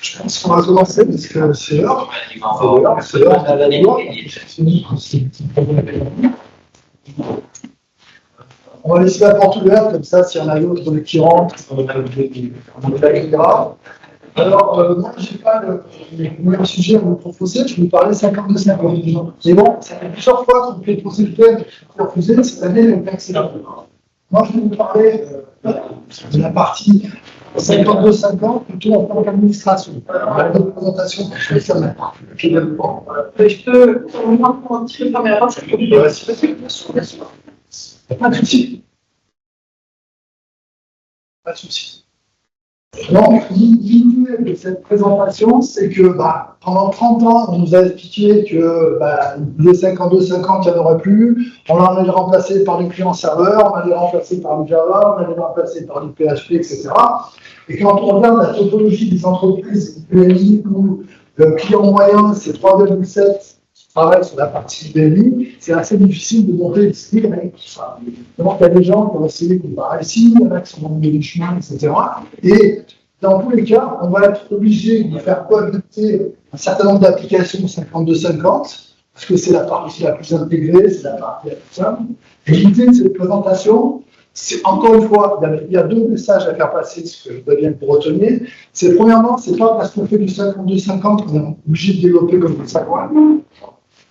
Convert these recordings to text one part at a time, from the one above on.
Je pense qu'on va commencer parce que c'est l'heure. On va laisser la porte ouverte, comme ça, s'il y en a d'autres qui rentrent, on l'accueillera. Alors, moi, je n'ai pas le même sujet à vous proposer, je vais vous parler 52-50. Mais bon, ça fait plusieurs fois qu'on fait poser le thème, refusé, cette année, le thème, c'est là. Moi, je vais vous parler de la partie 52-50, plutôt en tant qu'administration. La représentation que je fais sur la partie. Je peux, au moins, prendre un petit peu de caméra, ça peut bien sûr. Pas de souci. Pas de souci. Donc, l'idée de cette présentation, c'est que pendant 30 ans, on nous a expliqué que le 52-50, il n'y en aurait plus. On allait le remplacer par du client-serveur, on allait le remplacer par du Java, on allait le remplacer par du PHP, etc. Et quand on regarde la topologie des entreprises BMI, où le client moyen, c'est 3,7 qui travaille sur la partie BMI, c'est assez difficile de monter le style avec tout ça. Donc, il y a des gens qui ont essayé de comparer ici, il y en a qui sont dans le chemin, etc. Et dans tous les cas, on va être obligé de faire cohabiter un certain nombre d'applications 52-50, parce que c'est la partie la plus intégrée, c'est la partie la plus simple. Et l'idée de cette présentation, c'est encore une fois, il y a deux messages à faire passer, ce que je voudrais bien que vous reteniez. C'est premièrement, c'est pas parce qu'on fait du 52-50 qu'on est obligé de développer comme ça.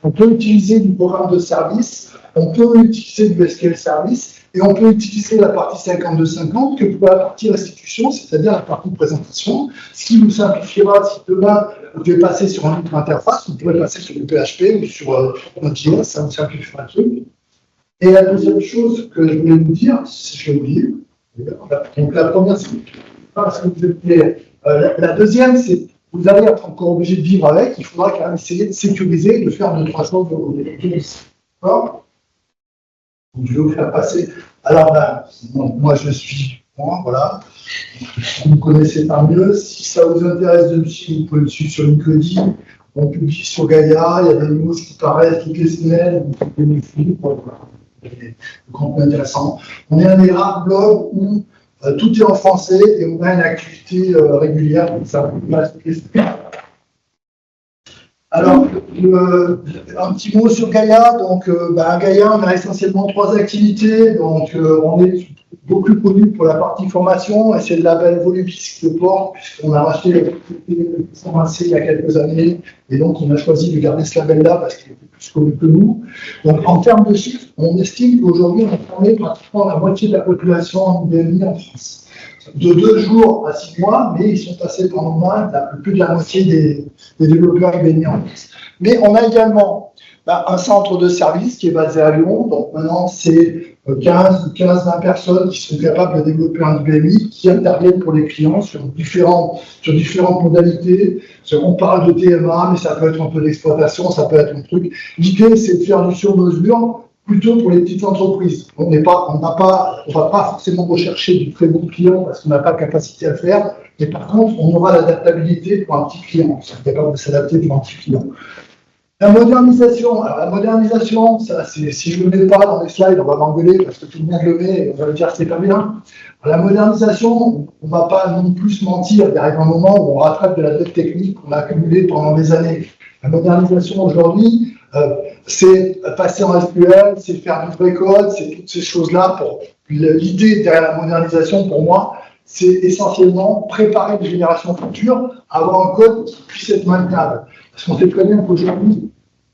On peut utiliser du programme de service, on peut utiliser du SQL Service, et on peut utiliser la partie 52-50 que pour la partie restitution, c'est-à-dire la partie présentation, ce qui vous simplifiera si demain vous devez passer sur une autre interface, vous pouvez passer sur du PHP ou sur Node.js, ça vous simplifiera le truc. Et la deuxième chose que je voulais vous dire, si je vais vous dire, donc la première, c'est parce que vous êtes la deuxième, c'est vous allez être encore obligé de vivre avec, il faudra quand même essayer de sécuriser, de faire 2-3 choses de vos d'accord. Je vais vous faire passer. Alors, moi, je suis voilà. Vous me connaissez pas mieux. Si ça vous intéresse de me suivre, vous pouvez me suivre sur LinkedIn. On publie sur Gaïa. Il y a des news qui paraissent toutes les semaines. Vous pouvez me suivre. Des contenus intéressants. On est un des rares blogs où tout est en français et on a une activité régulière. Donc ça vous passe toutes les semaines. Alors, un petit mot sur Gaïa. Donc, Gaïa, on a essentiellement 3 activités. Donc, on est beaucoup connu pour la partie formation, et c'est le label Volubis qui le porte, puisqu'on a racheté l'activité formation il y a quelques années, et donc on a choisi de garder ce label-là parce qu'il est plus connu que nous. Donc, en termes de chiffres, on estime qu'aujourd'hui, on a formé pratiquement la moitié de la population en BMI en France. De 2 jours à 6 mois, mais ils sont passés par au moins plus de la moitié des développeurs IBM en France. Mais on a également un centre de service qui est basé à Lyon. Donc maintenant, c'est 15-20 personnes qui sont capables de développer un IBMI, qui interviennent pour les clients sur différentes modalités. On parle de TMA, mais ça peut être un peu d'exploitation, ça peut être un truc. L'idée, c'est de faire du sur-mesure, plutôt pour les petites entreprises. On va pas forcément rechercher du très bon client parce qu'on n'a pas la capacité à le faire, mais par contre, on aura l'adaptabilité pour un petit client. On sera capable de s'adapter pour un petit client. La modernisation, ça, si je ne le mets pas dans les slides, on va m'engueuler parce que tout le monde le met et on va me dire que c'est pas bien. La modernisation, on ne va pas non plus se mentir, il arrive un moment où on rattrape de la dette technique qu'on a accumulée pendant des années. La modernisation aujourd'hui, c'est passer en SQL, c'est faire du vrai code, c'est toutes ces choses-là. L'idée derrière la modernisation, pour moi, c'est essentiellement préparer les générations futures à avoir un code qui puisse être maintenable. Parce qu'on sait très bien qu'aujourd'hui,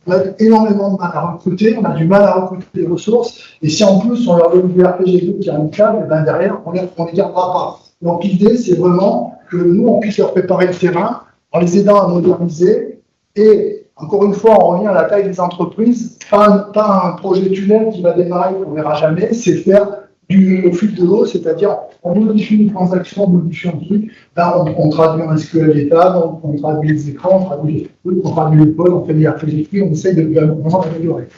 on a énormément de mal à recruter, on a du mal à recruter des ressources, et si en plus on leur donne du RPG2 qui est amical, ben derrière, on ne les gardera pas. Donc l'idée, c'est vraiment que nous, on puisse leur préparer le terrain en les aidant à moderniser. Et encore une fois, on revient à la taille des entreprises, pas un projet tunnel qui va démarrer, qu'on ne verra jamais, c'est faire au fil de l'eau, c'est-à-dire on modifie une transaction, on modifie un truc, là on traduit un SQL d'état, on traduit les écrans, on traduit les trucs, on traduit les codes, on fait des RPG, on essaye de vraiment améliorer.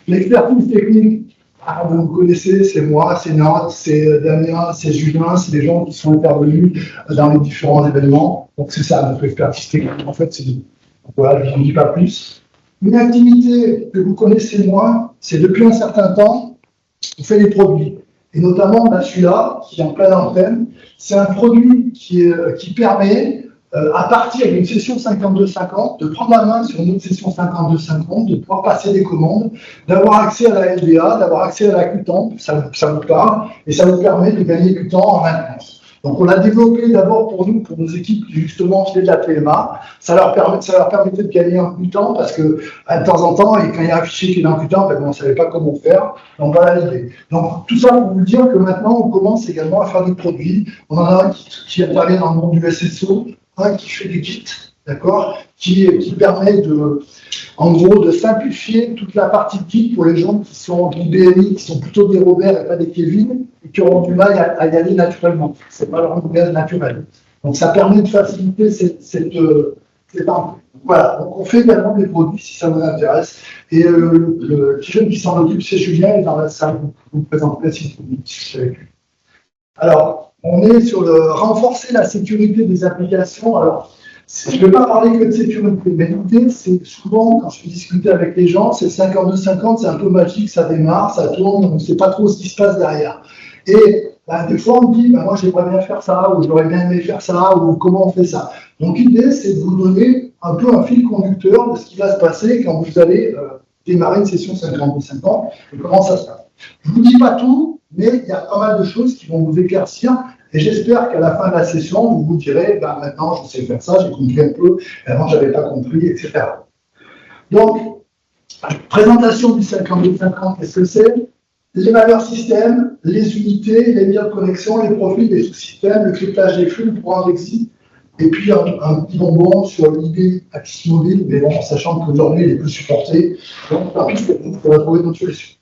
L'expertise technique, vous me connaissez, c'est moi, c'est Nord, c'est Damien, c'est Julien, c'est des gens qui sont intervenus dans les différents événements. Donc c'est ça notre expertise technique. En fait, voilà, je n'en dis pas plus. Une activité que vous connaissez moins, c'est depuis un certain temps, on fait des produits. Et notamment, celui-là, qui est en pleine antenne, c'est un produit qui permet à partir d'une session 52-50, de prendre la main sur une autre session 52-50, de pouvoir passer des commandes, d'avoir accès à la LDA, d'avoir accès à la Qtemp, ça vous parle, et ça vous permet de gagner du temps en maintenance. Donc, on l'a développé d'abord pour nous, pour nos équipes qui justement faisaient de la PMA. Ça leur permettait de gagner un peu de temps parce que, de temps en temps, et quand il y a un fichier qui est dans Qtemp, on ne savait pas comment faire. Donc, voilà l'idée. Donc, tout ça pour vous dire que maintenant, on commence également à faire des produits. On en a un qui intervient dans le monde du SSO, un qui fait des kits, d'accord, qui permet de, en gros, de simplifier toute la partie de kit pour les gens qui sont du BMI, qui sont plutôt des Robert et pas des Kevin, et qui auront du mal à y aller naturellement. C'est pas leur langage naturel. Donc ça permet de faciliter cette entrée. Voilà, donc on fait également des produits si ça vous intéresse. Et le petit jeune qui s'en occupe, c'est Julien, et dans la salle, vous présenterez si vous discutez avec lui. Alors, on est sur le renforcer la sécurité des applications. Alors, je ne vais pas parler que de sécurité, mais l'idée, c'est souvent, quand je discute avec les gens, c'est 52-50, c'est un peu magique, ça démarre, ça tourne, on ne sait pas trop ce qui se passe derrière. Et des fois, on me dit, moi, j'aimerais bien faire ça, ou j'aurais bien aimé faire ça, ou comment on fait ça. Donc, l'idée, c'est de vous donner un peu un fil conducteur de ce qui va se passer quand vous allez démarrer une session 52-50 et comment ça se passe. Je ne vous dis pas tout, mais il y a pas mal de choses qui vont vous éclaircir. Et j'espère qu'à la fin de la session, vous vous direz, maintenant, je sais faire ça, j'ai compris un peu, avant, je n'avais pas compris, etc. Donc, présentation du 52-50, qu'est-ce que c'est? Les valeurs système, les unités, les liens de connexion, les profils des sous-systèmes, le cryptage des flux, le programme d'exit, et puis un petit bonbon sur l'IB Axis Mobile, mais bon, sachant qu'aujourd'hui, il est plus supporté, donc, par contre, vous pourrez trouver d'autres solutions.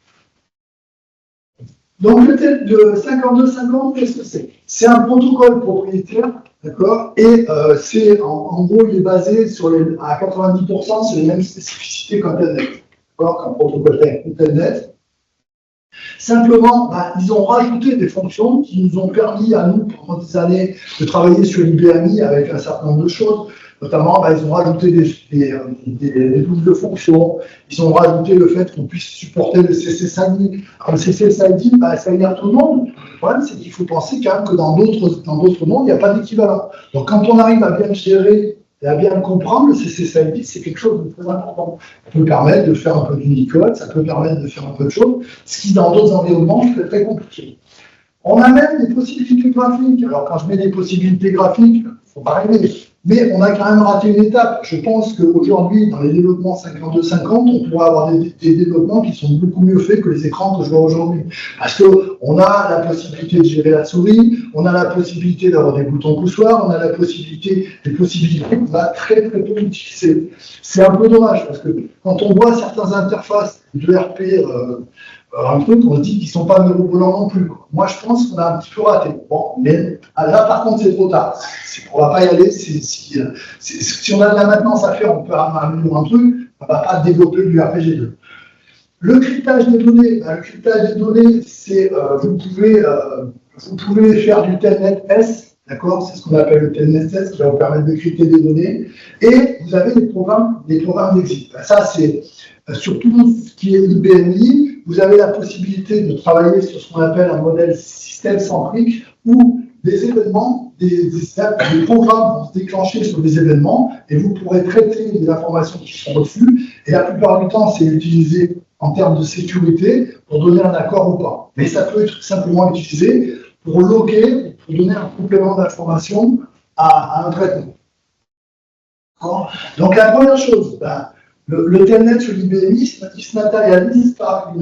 Donc, le test de 52-50, qu'est-ce que c'est? C'est un protocole propriétaire, d'accord? Et en gros, il est basé à 90% sur les mêmes spécificités qu'un telnet, d'accord? Qu'un protocole telnet. Simplement, ils ont rajouté des fonctions qui nous ont permis à nous, pendant des années, de travailler sur l'IBMI avec un certain nombre de choses. Notamment, ils ont rajouté des doubles fonctions. Ils ont rajouté le fait qu'on puisse supporter le CCSID. Alors, le CCSID, ça énerve tout le monde. Le problème, c'est qu'il faut penser quand même que dans d'autres mondes, il n'y a pas d'équivalent. Donc, quand on arrive à bien le gérer et à bien le comprendre, le CCSID, c'est quelque chose de très important. Ça peut permettre de faire un peu d'Unicode, ça peut permettre de faire un peu de choses, ce qui, dans d'autres environnements, c'est très compliqué. On a même des possibilités graphiques. Alors, quand je mets des possibilités graphiques, il ne faut pas rêver. Mais on a quand même raté une étape. Je pense qu'aujourd'hui, dans les développements 52-50, on pourra avoir des développements qui sont beaucoup mieux faits que les écrans que je vois aujourd'hui. Parce qu'on a la possibilité de gérer la souris, on a la possibilité d'avoir des boutons poussoirs, on a des possibilités qu'on va très très peu utiliser. C'est un peu dommage, parce que quand on voit certaines interfaces de RP, un truc, on se dit qu'ils ne sont pas mirobolants non plus. Moi, je pense qu'on a un petit peu raté. Bon, mais là, par contre, c'est trop tard. On ne va pas y aller. Si on a de la maintenance à faire, on peut améliorer un truc. On ne va pas développer du RPG2. Le cryptage des données, c'est vous pouvez faire du telnet S, d'accord? C'est ce qu'on appelle le telnet S qui va vous permettre de crypter des données. Et vous avez des programmes d'exit. Ça, c'est surtout ce qui est IBMI. Vous avez la possibilité de travailler sur ce qu'on appelle un modèle système centrique où des événements, des programmes vont se déclencher sur des événements et vous pourrez traiter les informations qui sont reçues. Et la plupart du temps, c'est utilisé en termes de sécurité pour donner un accord ou pas. Mais ça peut être simplement utilisé pour loguer, pour donner un complément d'information à un traitement. Donc la première chose, le telnet sur l'IBMI, il se matérialise par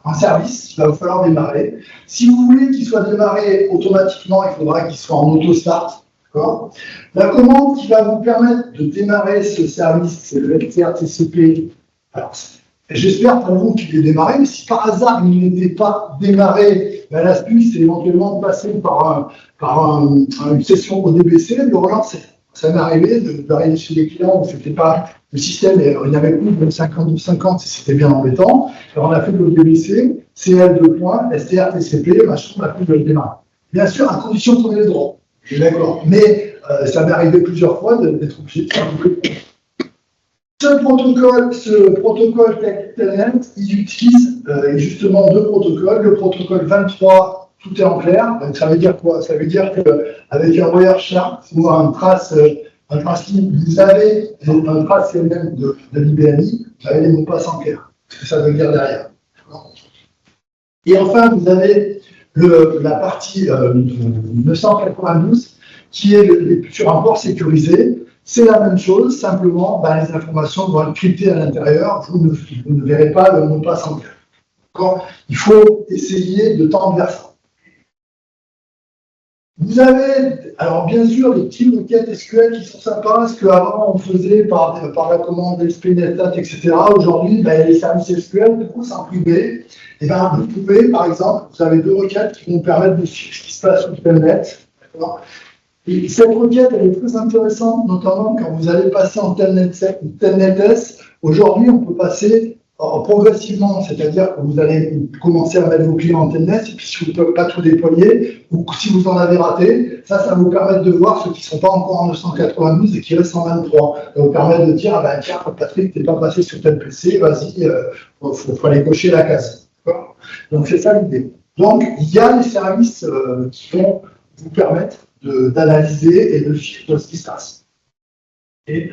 un service qu'il va vous falloir démarrer. Si vous voulez qu'il soit démarré automatiquement, il faudra qu'il soit en auto-start. La commande qui va vous permettre de démarrer ce service, c'est le LTR-TCP. Alors, j'espère pour vous qu'il est démarré, mais si par hasard il n'était pas démarré, l'astuce c'est éventuellement de passer par une session ODBC, de le relancer. Ça m'est arrivé d'arriver chez des clients où c'était pas le système, il n'y avait plus de 50 c'était bien embêtant. Alors on a fait le DBC, CL2. STR-TCP, machin, on a pu le démarrer. Bien sûr, à condition qu'on ait le droit. Je suis d'accord. Mais ça m'est arrivé plusieurs fois d'être obligé de faire un peu. Ce protocole Telnet, il utilise justement deux protocoles, le protocole 23 tout est en clair. Donc ça veut dire quoi? Ça veut dire qu'avec un Wireshark ou un trace libre, vous avez un trace CMM de l'IBMI, vous avez les mots de passe en clair. Ce que ça veut dire derrière. Et enfin, vous avez la partie 992 qui est sur un port sécurisé. C'est la même chose, simplement, les informations vont être cryptées à l'intérieur. Vous ne verrez pas le mot de passe en clair. Il faut essayer de tendre vers ça. Vous avez, alors bien sûr, des petites requêtes SQL qui sont sympas, ce qu'avant on faisait par la commande SPNetStat, etc. Aujourd'hui, les services SQL, du coup, c'est en privé. Et vous pouvez, par exemple, vous avez deux requêtes qui vont vous permettre de suivre ce qui se passe sur Telnet. Et cette requête, elle est très intéressante, notamment quand vous allez passer en Telnet-S. Aujourd'hui, on peut passer progressivement, c'est-à-dire que vous allez commencer à mettre vos clients en Telnet, et puis si vous ne pouvez pas tout déployer, ou si vous en avez raté, ça va vous permettre de voir ceux qui ne sont pas encore en 992 et qui restent en 23. Ça va vous permettre de dire, tiens, Patrick, tu n'es pas passé sur tel PC, vas-y, faut aller cocher la case. Donc c'est ça l'idée. Donc il y a des services qui vont vous permettre d'analyser et de suivre ce qui se passe. Et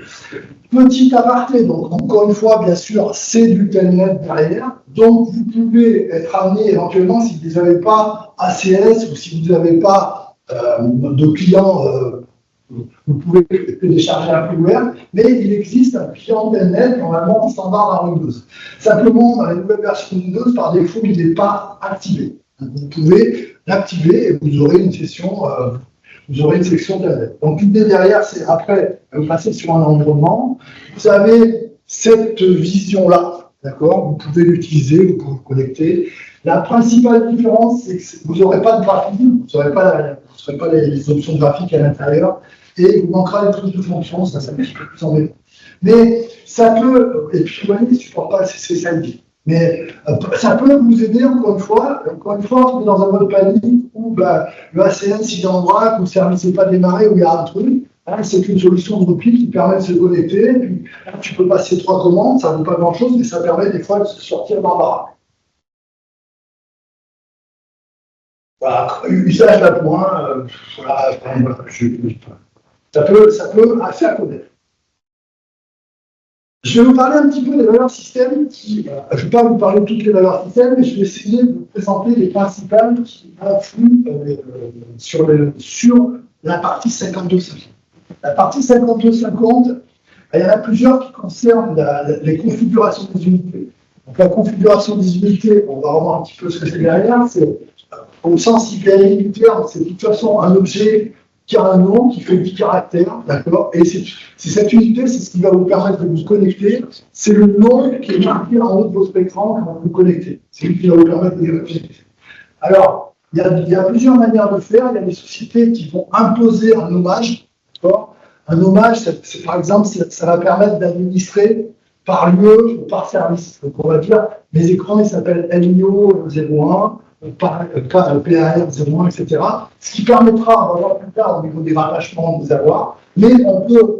petit aparté, donc encore une fois, bien sûr, c'est du Telnet derrière. Donc vous pouvez être amené éventuellement, si vous n'avez pas ACS ou si vous n'avez pas de client, vous pouvez télécharger un firmware, mais il existe un client Telnet normalement standard dans Windows. Simplement, dans les nouvelles versions de Windows, par défaut, il n'est pas activé. Donc, vous pouvez l'activer et vous aurez une session. Vous aurez une section Telnet. Donc l'idée derrière, c'est après, vous passez sur un environnement, vous avez cette vision-là, d'accord? Vous pouvez l'utiliser, vous pouvez vous connecter. La principale différence, c'est que vous n'aurez pas de graphique, vous n'aurez pas les options graphiques à l'intérieur, et vous manquera des trucs de fonction, ça c'est un petit peu plus embêtant. Mais ça peut, et puis vous voyez, il ne supporte pas le CCSID. Mais ça peut vous aider, encore une fois, on est dans un mode panique où le ACN, s'il est en vrac, ou le service n'est pas démarré, où il y a un truc, c'est une solution de repli qui permet de se connecter. Puis, tu peux passer 3 commandes, ça ne vaut pas grand-chose, mais ça permet des fois de se sortir d'embarras. Voilà, usage d'appoint, ça peut assez à connaître. Je vais vous parler un petit peu des valeurs système. Je ne vais pas vous parler de toutes les valeurs système, mais je vais essayer de vous présenter les principales qui influent sur la partie 5250. La partie 5250, il y en a plusieurs qui concernent les configurations des unités. Donc la configuration des unités, on va revoir un petit peu ce que c'est derrière. C'est au sens hyper unitaire, c'est de toute façon un objet qui a un nom, qui fait 10 caractères, d'accord? Et c'est cette unité, c'est ce qui va vous permettre de vous connecter. C'est le nom qui est marqué en haut de votre écran quand vous vous connectez. C'est lui qui va vous permettre de vous connecter. Alors, il y a plusieurs manières de faire. Il y a des sociétés qui vont imposer un nommage, d'accord? Un nommage, c'est par exemple, ça va permettre d'administrer par lieu ou par service. Donc, on va dire, mes écrans, ils s'appellent LIO 01. PAR01, etc. Ce qui permettra, on va voir plus tard au niveau des rattachements de vous avoir, mais on peut,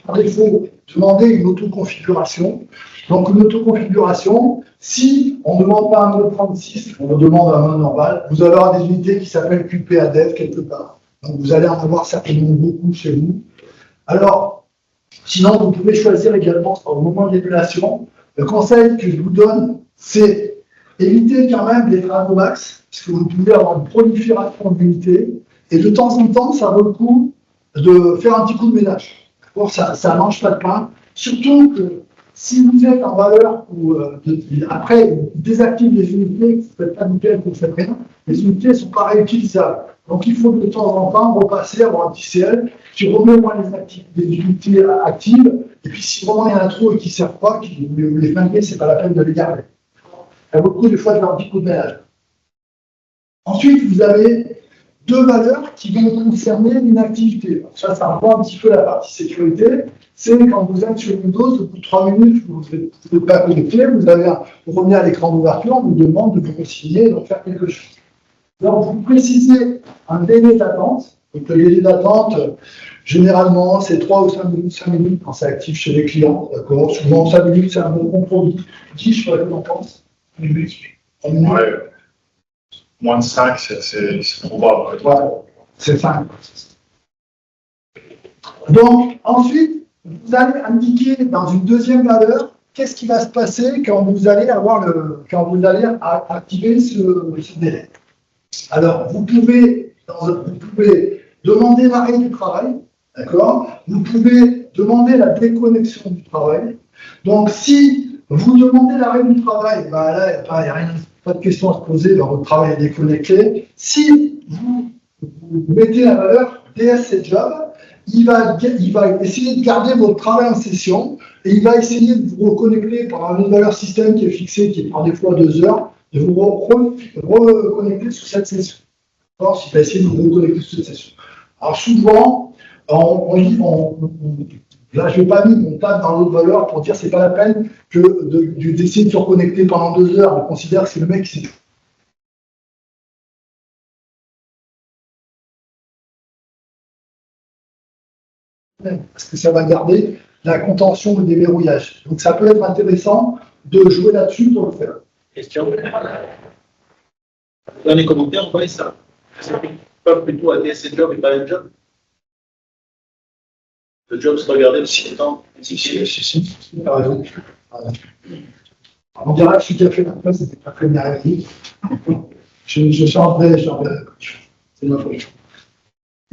par défaut, demander une autoconfiguration. Donc une autoconfiguration, si on ne demande pas un mode 36, on demande un mode normal, vous allez avoir des unités qui s'appellent QPADEV quelque part. Donc vous allez en avoir certainement beaucoup chez vous. Alors, sinon, vous pouvez choisir également au moment de l'émulation. Le conseil que je vous donne, c'est évitez quand même d'être à vos max, parce que vous pouvez avoir une prolifération d'unités, et de temps en temps, ça vaut le coup de faire un petit coup de ménage. Ça ne mange pas de pain. Surtout que si vous êtes en valeur, après, vous désactivez les unités, vous ne faites pas nickel, vous ne faites rien, les unités ne sont pas réutilisables. Donc il faut de temps en temps repasser, avoir un petit CL qui remet moins les unités actives, et puis si vraiment il y en a trop et qui ne servent pas, les flinguer, ce n'est pas la peine de les garder. Il y a beaucoup de fois de faire un petit coup de ménage. Ensuite, vous avez deux valeurs qui vont concerner une activité. Ça reprend un petit peu la partie sécurité. C'est quand vous êtes sur Windows, au bout de 3 minutes, vous n'êtes pas connecté, vous revenez à l'écran d'ouverture, on vous demande de vous consigner, donc faire quelque chose. Donc, vous précisez un délai d'attente. Donc, le délai d'attente, généralement, c'est 3 ou 5 minutes quand c'est actif chez les clients. D'accord. Souvent, 5 minutes, c'est un bon compromis. 10, je sais pas ce que t'en penses. Ouais. Moins de 5, c'est trop bas. Ouais, c'est 5. Donc, ensuite, vous allez indiquer dans une deuxième valeur qu'est-ce qui va se passer quand vous allez activer ce délai. Alors, vous pouvez demander l'arrêt du travail, d'accord? Vous pouvez demander la déconnexion du travail. Donc, si vous demandez l'arrêt du travail, bah là, il n'y a rien, pas de question à se poser, dans votre travail est déconnecté. Si vous mettez la valeur DSCJob, il va essayer de garder votre travail en session et il va essayer de vous reconnecter par une valeur système qui est fixée, qui est par défaut à 2 heures, de vous reconnecter sur cette session. Alors, il va essayer de vous reconnecter sur cette session. Alors, souvent, là, je ne vais pas mis, on tape dans l'autre valeur pour dire que ce n'est pas la peine d'essayer de se reconnecter pendant 2 heures. On considère que c'est le mec qui s'est. Parce que ça va garder la contention du déverrouillage. Donc, ça peut être intéressant de jouer là-dessus pour le faire. Question. Dans les commentaires, on voit ça. C'est pas plutôt un DSCJob et pas un job. Le job se regarder aussi longtemps. Si, par exemple. On dirait que celui qui a fait la place, c'était pas très bien réussi. Je changerai la commission. C'est ma faute.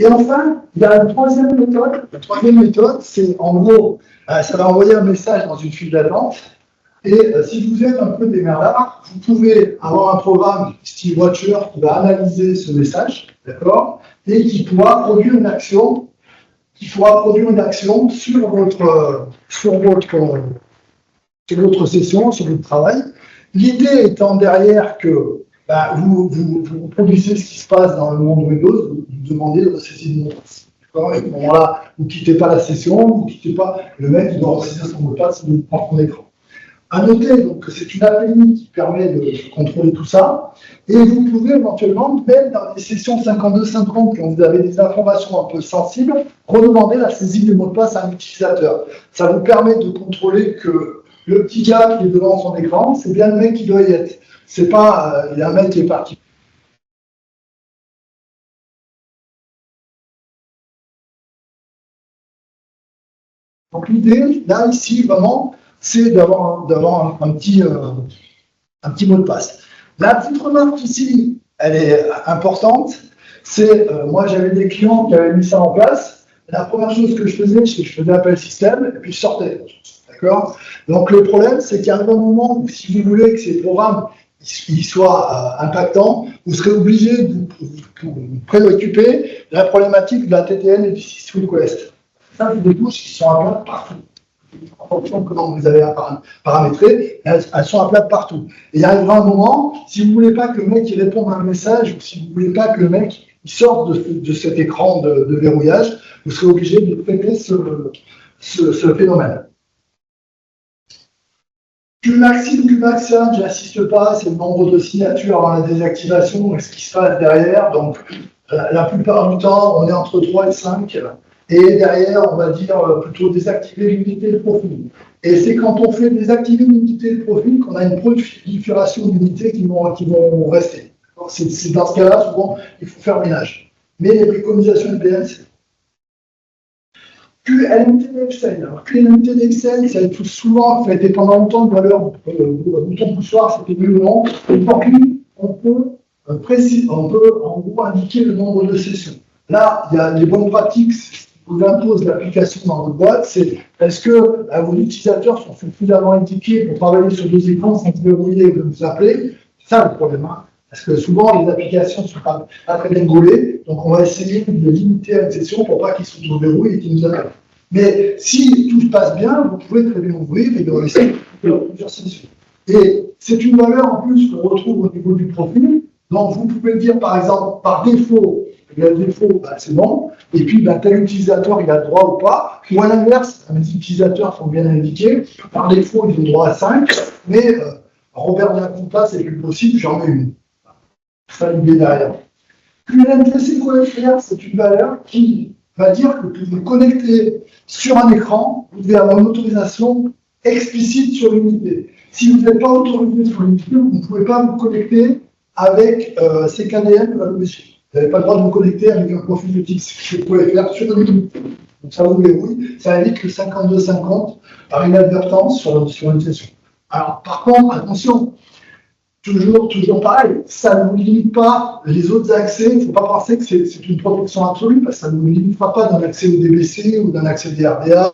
Et enfin, il y a une troisième méthode. La troisième méthode, c'est en gros, ça va envoyer un message dans une file d'attente. Et si vous êtes un peu démerdard, vous pouvez avoir un programme style Watcher qui va analyser ce message, d'accord, et qui pourra produire une action, sur votre session, sur votre travail. L'idée étant derrière que vous produisez ce qui se passe dans le monde Windows, vous demandez de ressaisir le mot de passe. Et à ce moment-là, vous ne quittez pas la session, vous ne quittez pas le mec qui doit ressaisir son mot de passe et vous prend son écran. À noter donc, que c'est une API qui permet de contrôler tout ça, et vous pouvez éventuellement, même dans des sessions 52-50, quand vous avez des informations un peu sensibles, redemander la saisie du mot de passe à un utilisateur. Ça vous permet de contrôler que le petit gars qui est devant son écran, c'est bien le mec qui doit y être. C'est pas, il y a un mec qui est parti. Donc l'idée, là, ici, vraiment, c'est d'avoir un petit mot de passe. La petite remarque ici, elle est importante, c'est, moi j'avais des clients qui avaient mis ça en place, la première chose que je faisais, c'est que je faisais appel système, et puis je sortais, d'accord? Donc le problème, c'est qu'à un moment où, si vous voulez que ces programmes ils soient impactants, vous serez obligé de vous préoccuper de la problématique de la TTN et du système request. Ça, c'est des touches qui sont à plat partout. En fonction de comment vous avez paramétré, elles sont à plat partout. Et il arrivera un moment, si vous ne voulez pas que le mec il réponde à un message, ou si vous ne voulez pas que le mec il sorte de cet écran de verrouillage, vous serez obligé de traiter ce phénomène. Qmaxim, Qmaxim, je n'insiste pas, c'est le nombre de signatures avant la désactivation et ce qui se passe derrière. Donc, la plupart du temps, on est entre 3 et 5. Et derrière, on va dire plutôt désactiver l'unité de profil. Et c'est quand on fait désactiver l'unité de profil qu'on a une prolifération d'unités qui vont rester. C'est dans ce cas-là, souvent, il faut faire ménage. Mais les préconisations IBM, c'est QLMT d'Excel. Alors, QLMT d'Excel, ça a été souvent, ça a été pendant longtemps une valeur bouton poussoir, c'était mieux ou non. Et pour lui, on peut en gros indiquer le nombre de sessions. Là, il y a les bonnes pratiques qui vous imposent l'application dans votre boîte, c'est est-ce que vos utilisateurs sont suffisamment indiqués pour travailler sur 2 écrans sans se verrouiller et vous appeler? C'est ça le problème. Hein. Parce que souvent, les applications ne sont pas très bien gaulées, donc on va essayer de limiter à une session pour pas qu'ils se verrouillent et qu'ils nous appellent. Mais si tout se passe bien, vous pouvez très bien ouvrir et de laisser plusieurs sessions. Et c'est une valeur en plus qu'on retrouve au niveau du profil. Donc vous pouvez dire par exemple, par défaut, il y a le défaut, c'est bon, et puis tel utilisateur il a le droit ou pas, ou à l'inverse, mes utilisateurs sont bien indiqués, par défaut ils ont le droit à 5, mais Robert de la Compa, c'est plus possible, j'en ai une. Ça l'idée derrière. Puis l'NTC.fr, c'est une valeur qui va dire que pour vous connecter sur un écran, vous devez avoir une autorisation explicite sur l'unité. Si vous n'êtes pas autorisé sur l'unité, vous ne pouvez pas vous connecter avec CKDM de la WC. Vous n'avez pas le droit de vous connecter avec un profil de type ce que vous pouvez faire sur YouTube. Donc ça vous verrouille, ça évite le 52-50 par inadvertance sur une session. Alors par contre, attention, toujours pareil, ça ne vous limite pas les autres accès. Il ne faut pas penser que c'est une protection absolue, parce que ça ne vous limitera pas d'un accès au DBC ou d'un accès DRDA.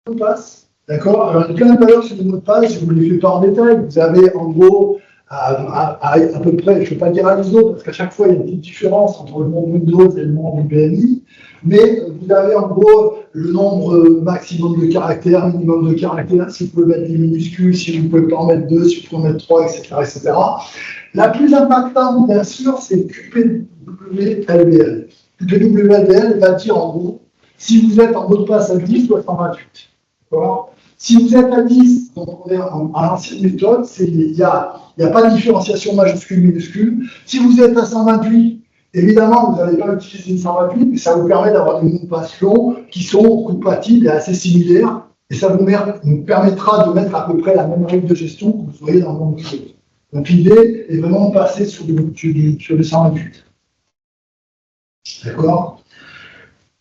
Mot de passe, d'accord. Alors, il y a plein de valeurs sur les mots de passe, je ne vous les fais pas en détail. Vous avez en gros à peu près, je ne vais pas dire à l'ISO, parce qu'à chaque fois il y a une petite différence entre le monde Windows et le monde du BMI, mais vous avez en gros le nombre maximum de caractères, minimum de caractères, si vous pouvez mettre des minuscules, si vous ne pouvez pas en mettre 2, si vous pouvez en mettre 3, etc., etc. La plus impactante, bien sûr, c'est QPWLBL. QPWLBL va dire en gros, si vous êtes en mot de passe à 10 ou à 128. D'accord ? Si vous êtes à 10, donc on est à l'ancienne méthode, il n'y a pas de différenciation majuscule-minuscule. Si vous êtes à 128, évidemment, vous n'allez pas utiliser une 128, mais ça vous permet d'avoir des mots de passe longs qui sont compatibles et assez similaires. Et ça vous permettra de mettre à peu près la même règle de gestion que vous voyez dans le monde Windows. Donc l'idée est vraiment de passer sur le 128. D'accord ?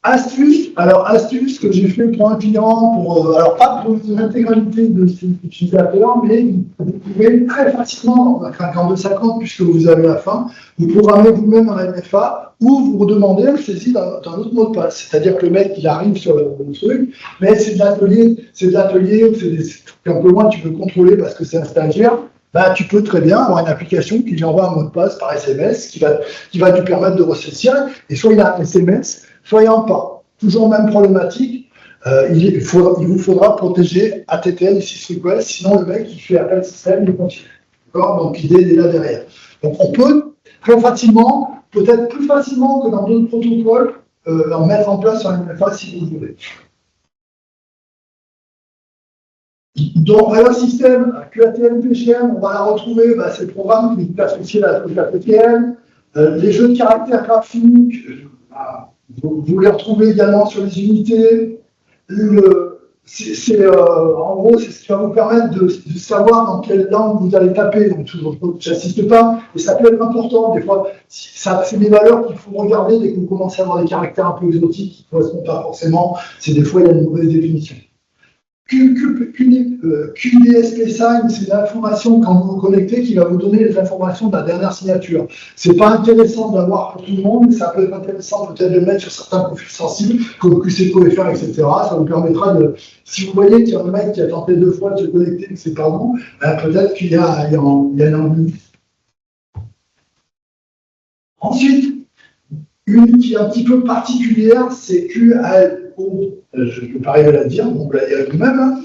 Astuce que j'ai fait pour un client, alors pas pour l'intégralité de ses utilisateurs, mais vous pouvez très facilement, dans un craquant de 50, puisque vous avez la fin, vous programmez vous-même un MFA ou vous redemandez la saisie d'un autre mot de passe. C'est-à-dire que le mec, il arrive sur le truc, mais c'est de l'atelier, ou c'est un peu loin, tu peux contrôler parce que c'est un stagiaire. Ben, tu peux très bien avoir une application qui lui envoie un mot de passe par SMS qui va lui permettre de ressaisir, et soit il a un SMS, soyons pas. Toujours même problématique, il vous faudra protéger ATTL et sysrequest, sinon le mec qui fait appel au système, il continue. D'accord ? Donc l'idée est là derrière. Donc on peut très facilement, peut-être plus facilement que dans d'autres protocoles, en mettre en place un MFA si vous voulez. Donc, à leur système, QATL, PGM, on va la retrouver, c'est le programme qui est associé à la ATTL. Les jeux de caractères graphiques, vous les retrouvez également sur les unités. En gros, c'est ce qui va vous permettre de savoir dans quelle langue vous allez taper. Donc, j'assiste pas, et ça peut être important. Des fois, c'est des valeurs qu'il faut regarder dès que vous commencez à avoir des caractères un peu exotiques qui ne correspondent pas forcément. Des fois, il y a une mauvaise définition. QDSP sign, c'est l'information quand vous vous connectez qui va vous donner les informations de la dernière signature. C'est pas intéressant d'avoir pour tout le monde, mais ça peut être intéressant peut-être de le mettre sur certains profils sensibles, comme QCPFR, etc. Ça vous permettra de, si vous voyez qu'il y a un mec qui a tenté 2 fois de se connecter et que c'est pas vous, peut-être qu'il y a une envie. Ensuite, une qui est un petit peu particulière, c'est QALO. Je ne peux pas arriver à la dire, donc vous la direz vous-même.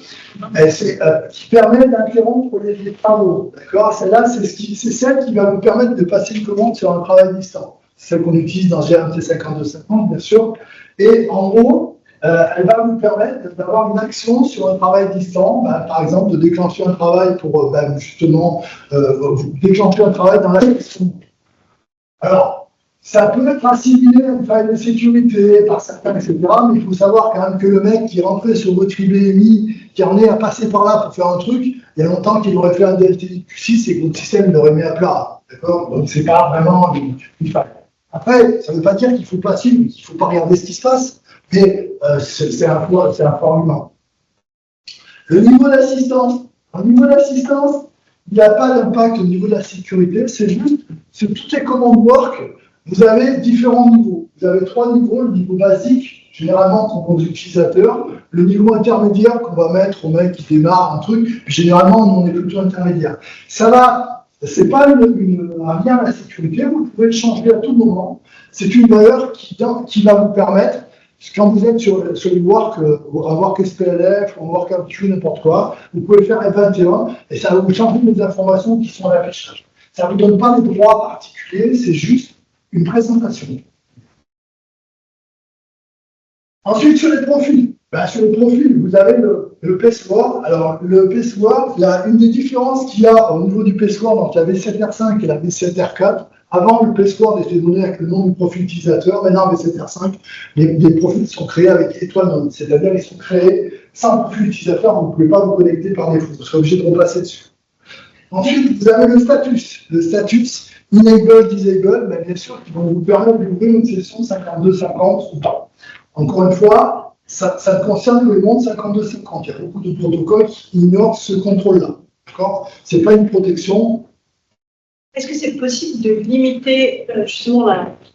Qui permet d'interrompre les travaux. D'accord ? Celle-là, c'est celle qui va vous permettre de passer une commande sur un travail distant. C'est celle qu'on utilise dans GRMT 5250, bien sûr. Et en gros, elle va vous permettre d'avoir une action sur un travail distant, par exemple de déclencher un travail pour justement déclencher un travail dans la gestion. Alors, ça peut être assimilé à une faille de sécurité par certains, etc. Mais il faut savoir quand même que le mec qui est rentré sur votre IBMI, qui en est à passer par là pour faire un truc, il y a longtemps qu'il aurait fait un DLT-Q6 et que votre système l'aurait mis à plat. D'accord ? Donc c'est pas vraiment une faille. Après, ça ne veut pas dire qu'il faut pas suivre, qu'il ne faut pas regarder ce qui se passe, mais c'est un fort humain. Le niveau d'assistance. Au niveau d'assistance, il n'y a pas d'impact au niveau de la sécurité, c'est juste, sur toutes les commandes work, vous avez différents niveaux. Vous avez 3 niveaux. Le niveau basique, généralement, qu'on pose aux utilisateurs. Le niveau intermédiaire, qu'on va mettre au mec qui démarre un truc. Puis généralement, on est plutôt intermédiaire. Ça va, c'est pas un lien à la sécurité. Vous pouvez le changer à tout moment. C'est une valeur qui va vous permettre, quand vous êtes sur le work, un work SPLF, un work RQ, n'importe quoi, vous pouvez faire F21 et ça va vous changer les informations qui sont à l'affichage. Ça ne vous donne pas des droits particuliers, c'est juste une présentation. Ensuite, sur les profils. Sur les profils, vous avez le password. Alors, le password, une des différences qu'il y a au niveau du password entre la V7R5 et la V7R4, Avant, le password était donné avec le nom du profil utilisateur. Maintenant, avec STR5, les profils sont créés avec étoile non. C'est-à-dire qu'ils sont créés sans profil utilisateur. Vous ne pouvez pas vous connecter par défaut. Vous serez obligé de repasser dessus. Ensuite, vous avez le status. Le status enable, disable, ben, bien sûr, qui vont vous permettre d'ouvrir une session 5250 ou pas. Encore une fois, ça ne concerne que le monde 5250. Il y a beaucoup de protocoles qui ignorent ce contrôle-là. Ce n'est pas une protection. Est-ce que c'est possible de limiter justement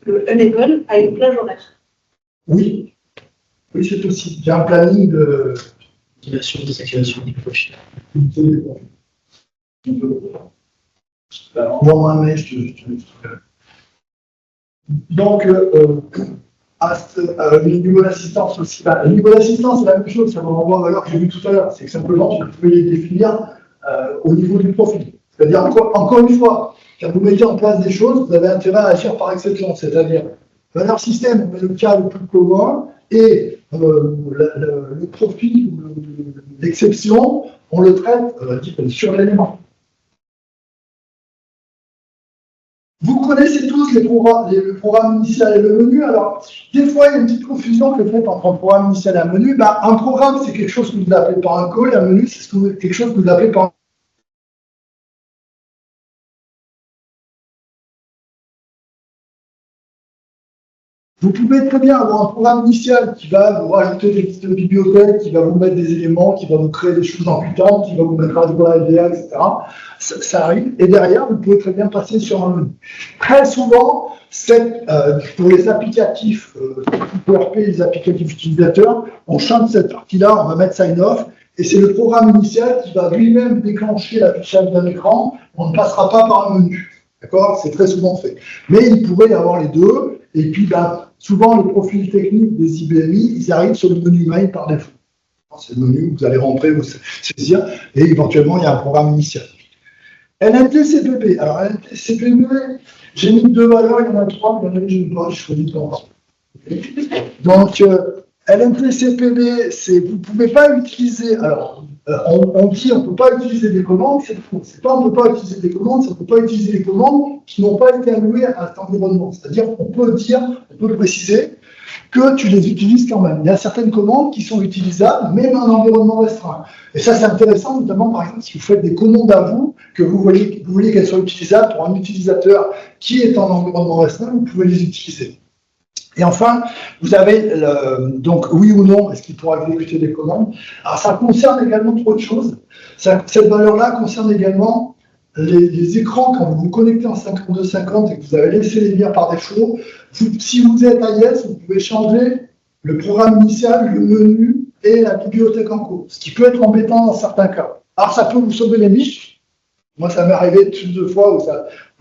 le enable à une plage horaire? Oui. Oui, c'est possible. Il y a un planning de Activation, désactivation des profils. Envoie-moi un mail, je te donc, le niveau d'assistance aussi. Le niveau d'assistance, c'est la même chose, ça me renvoie à la valeur que j'ai vue tout à l'heure. C'est que simplement, tu peux les définir au niveau du profil. C'est-à-dire, encore une fois, quand vous mettez en place des choses, vous avez intérêt à agir par exception. C'est-à-dire, valeur système, on met le cas le plus commun et le profil, l'exception, on le traite sur l'élément. Vous connaissez tous le programme initial et le menu. Alors, des fois, il y a une petite confusion que vous faites entre un programme initial et un menu. Ben, un programme, c'est quelque chose que vous appelez par un call, et un menu, c'est quelque chose que vous appelez par un. Vous pouvez très bien avoir un programme initial qui va vous rajouter des petites bibliothèques, qui va vous mettre des éléments, qui va vous créer des choses en Python, qui va vous mettre à jouer à LDA, etc. Ça arrive. Et derrière, vous pouvez très bien passer sur un menu. Très souvent, pour les applicatifs PHP, les applicatifs utilisateurs, on change cette partie-là, on va mettre sign-off, et c'est le programme initial qui va lui-même déclencher l'affichage d'un écran. On ne passera pas par un menu. D'accord? C'est très souvent fait. Mais il pourrait y avoir les deux. Et puis, souvent, les profils techniques des IBMI, ils arrivent sur le menu main par défaut. C'est le menu que vous allez rentrer, vous saisir, et éventuellement, il y a un programme initial. LNT-CPP. Alors, LNT-CPP, j'ai mis deux valeurs, il y en a trois, il y en a une, je ne sais pas, je choisis de temps. Donc, LNT-CPP, vous ne pouvez pas utiliser. Alors, on dit on ne peut pas utiliser des commandes, c'est faux. C'est pas on ne peut pas utiliser des commandes, c'est on ne peut pas utiliser des commandes qui n'ont pas été allouées à cet environnement. C'est-à-dire qu'on peut le préciser que tu les utilises quand même. Il y a certaines commandes qui sont utilisables, même dans un environnement restreint. Et ça, c'est intéressant, notamment par exemple si vous faites des commandes à vous, que vous voulez qu'elles soient utilisables pour un utilisateur qui est en environnement restreint, vous pouvez les utiliser. Et enfin, vous avez donc oui ou non, est-ce qu'il pourra exécuter des commandes? Alors ça concerne également trop de choses. Cette valeur-là concerne également les écrans quand vous vous connectez en 5250 et que vous avez laissé les liens par défaut. Si vous êtes à Yes, vous pouvez changer le programme initial, le menu et la bibliothèque en cours, ce qui peut être embêtant dans certains cas. Alors ça peut vous sauver les miches. Moi, ça m'est arrivé deux fois où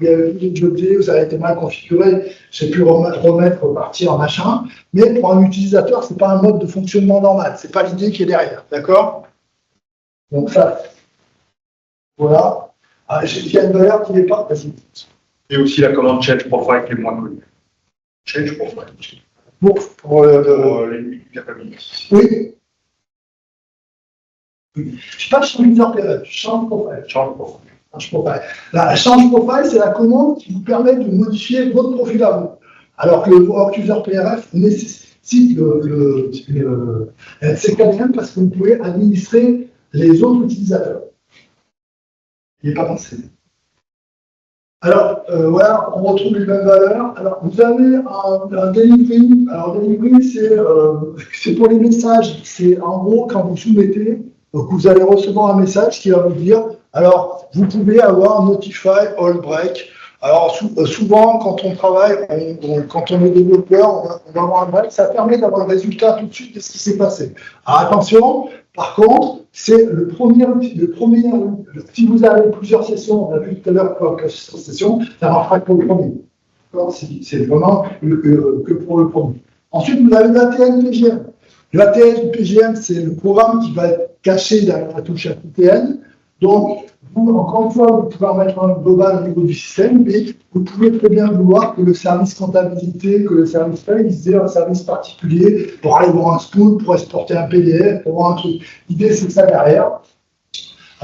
il y avait plus d'objets, où ça a été mal configuré, j'ai pu remettre, repartir, machin. Mais pour un utilisateur, ce n'est pas un mode de fonctionnement normal. Ce n'est pas l'idée qui est derrière. D'accord? Donc ça, voilà. Il y a une valeur qui n'est pas. Vas-y. Et aussi la commande change profile qui est moins connue. Change profile. Pour les capabilities. Oui. Je ne suis pas sur user PRF, change profile. Change profile. La change profile, c'est la commande qui vous permet de modifier votre profil à vous. Alors que le work user PRF nécessite le CKDM parce que vous pouvez administrer les autres utilisateurs. Il n'est pas pensé. Alors, voilà, on retrouve les mêmes valeurs. Alors, vous avez un delivery. Alors, delivery, c'est pour les messages. C'est en gros quand vous soumettez, donc vous allez recevoir un message qui va vous dire. Alors, vous pouvez avoir Notify All Break. Alors, souvent, quand on travaille, quand on est développeur, on va avoir un break. Ça permet d'avoir le résultat tout de suite de ce qui s'est passé. Alors, attention, par contre, c'est le premier. Si vous avez plusieurs sessions, on a vu tout à l'heure que sur session, ça marchera que pour le premier. C'est vraiment que pour le premier. Ensuite, vous avez l'ATN PGM. L'ATN PGM, c'est le programme qui va être caché derrière la touche ATN. Donc, vous, encore une fois, vous pouvez en mettre un global au niveau du système, mais vous pouvez très bien vouloir que le service comptabilité, que le service paye, ait un service particulier pour aller voir un spool, pour exporter un PDF, pour voir un truc. L'idée, c'est ça derrière.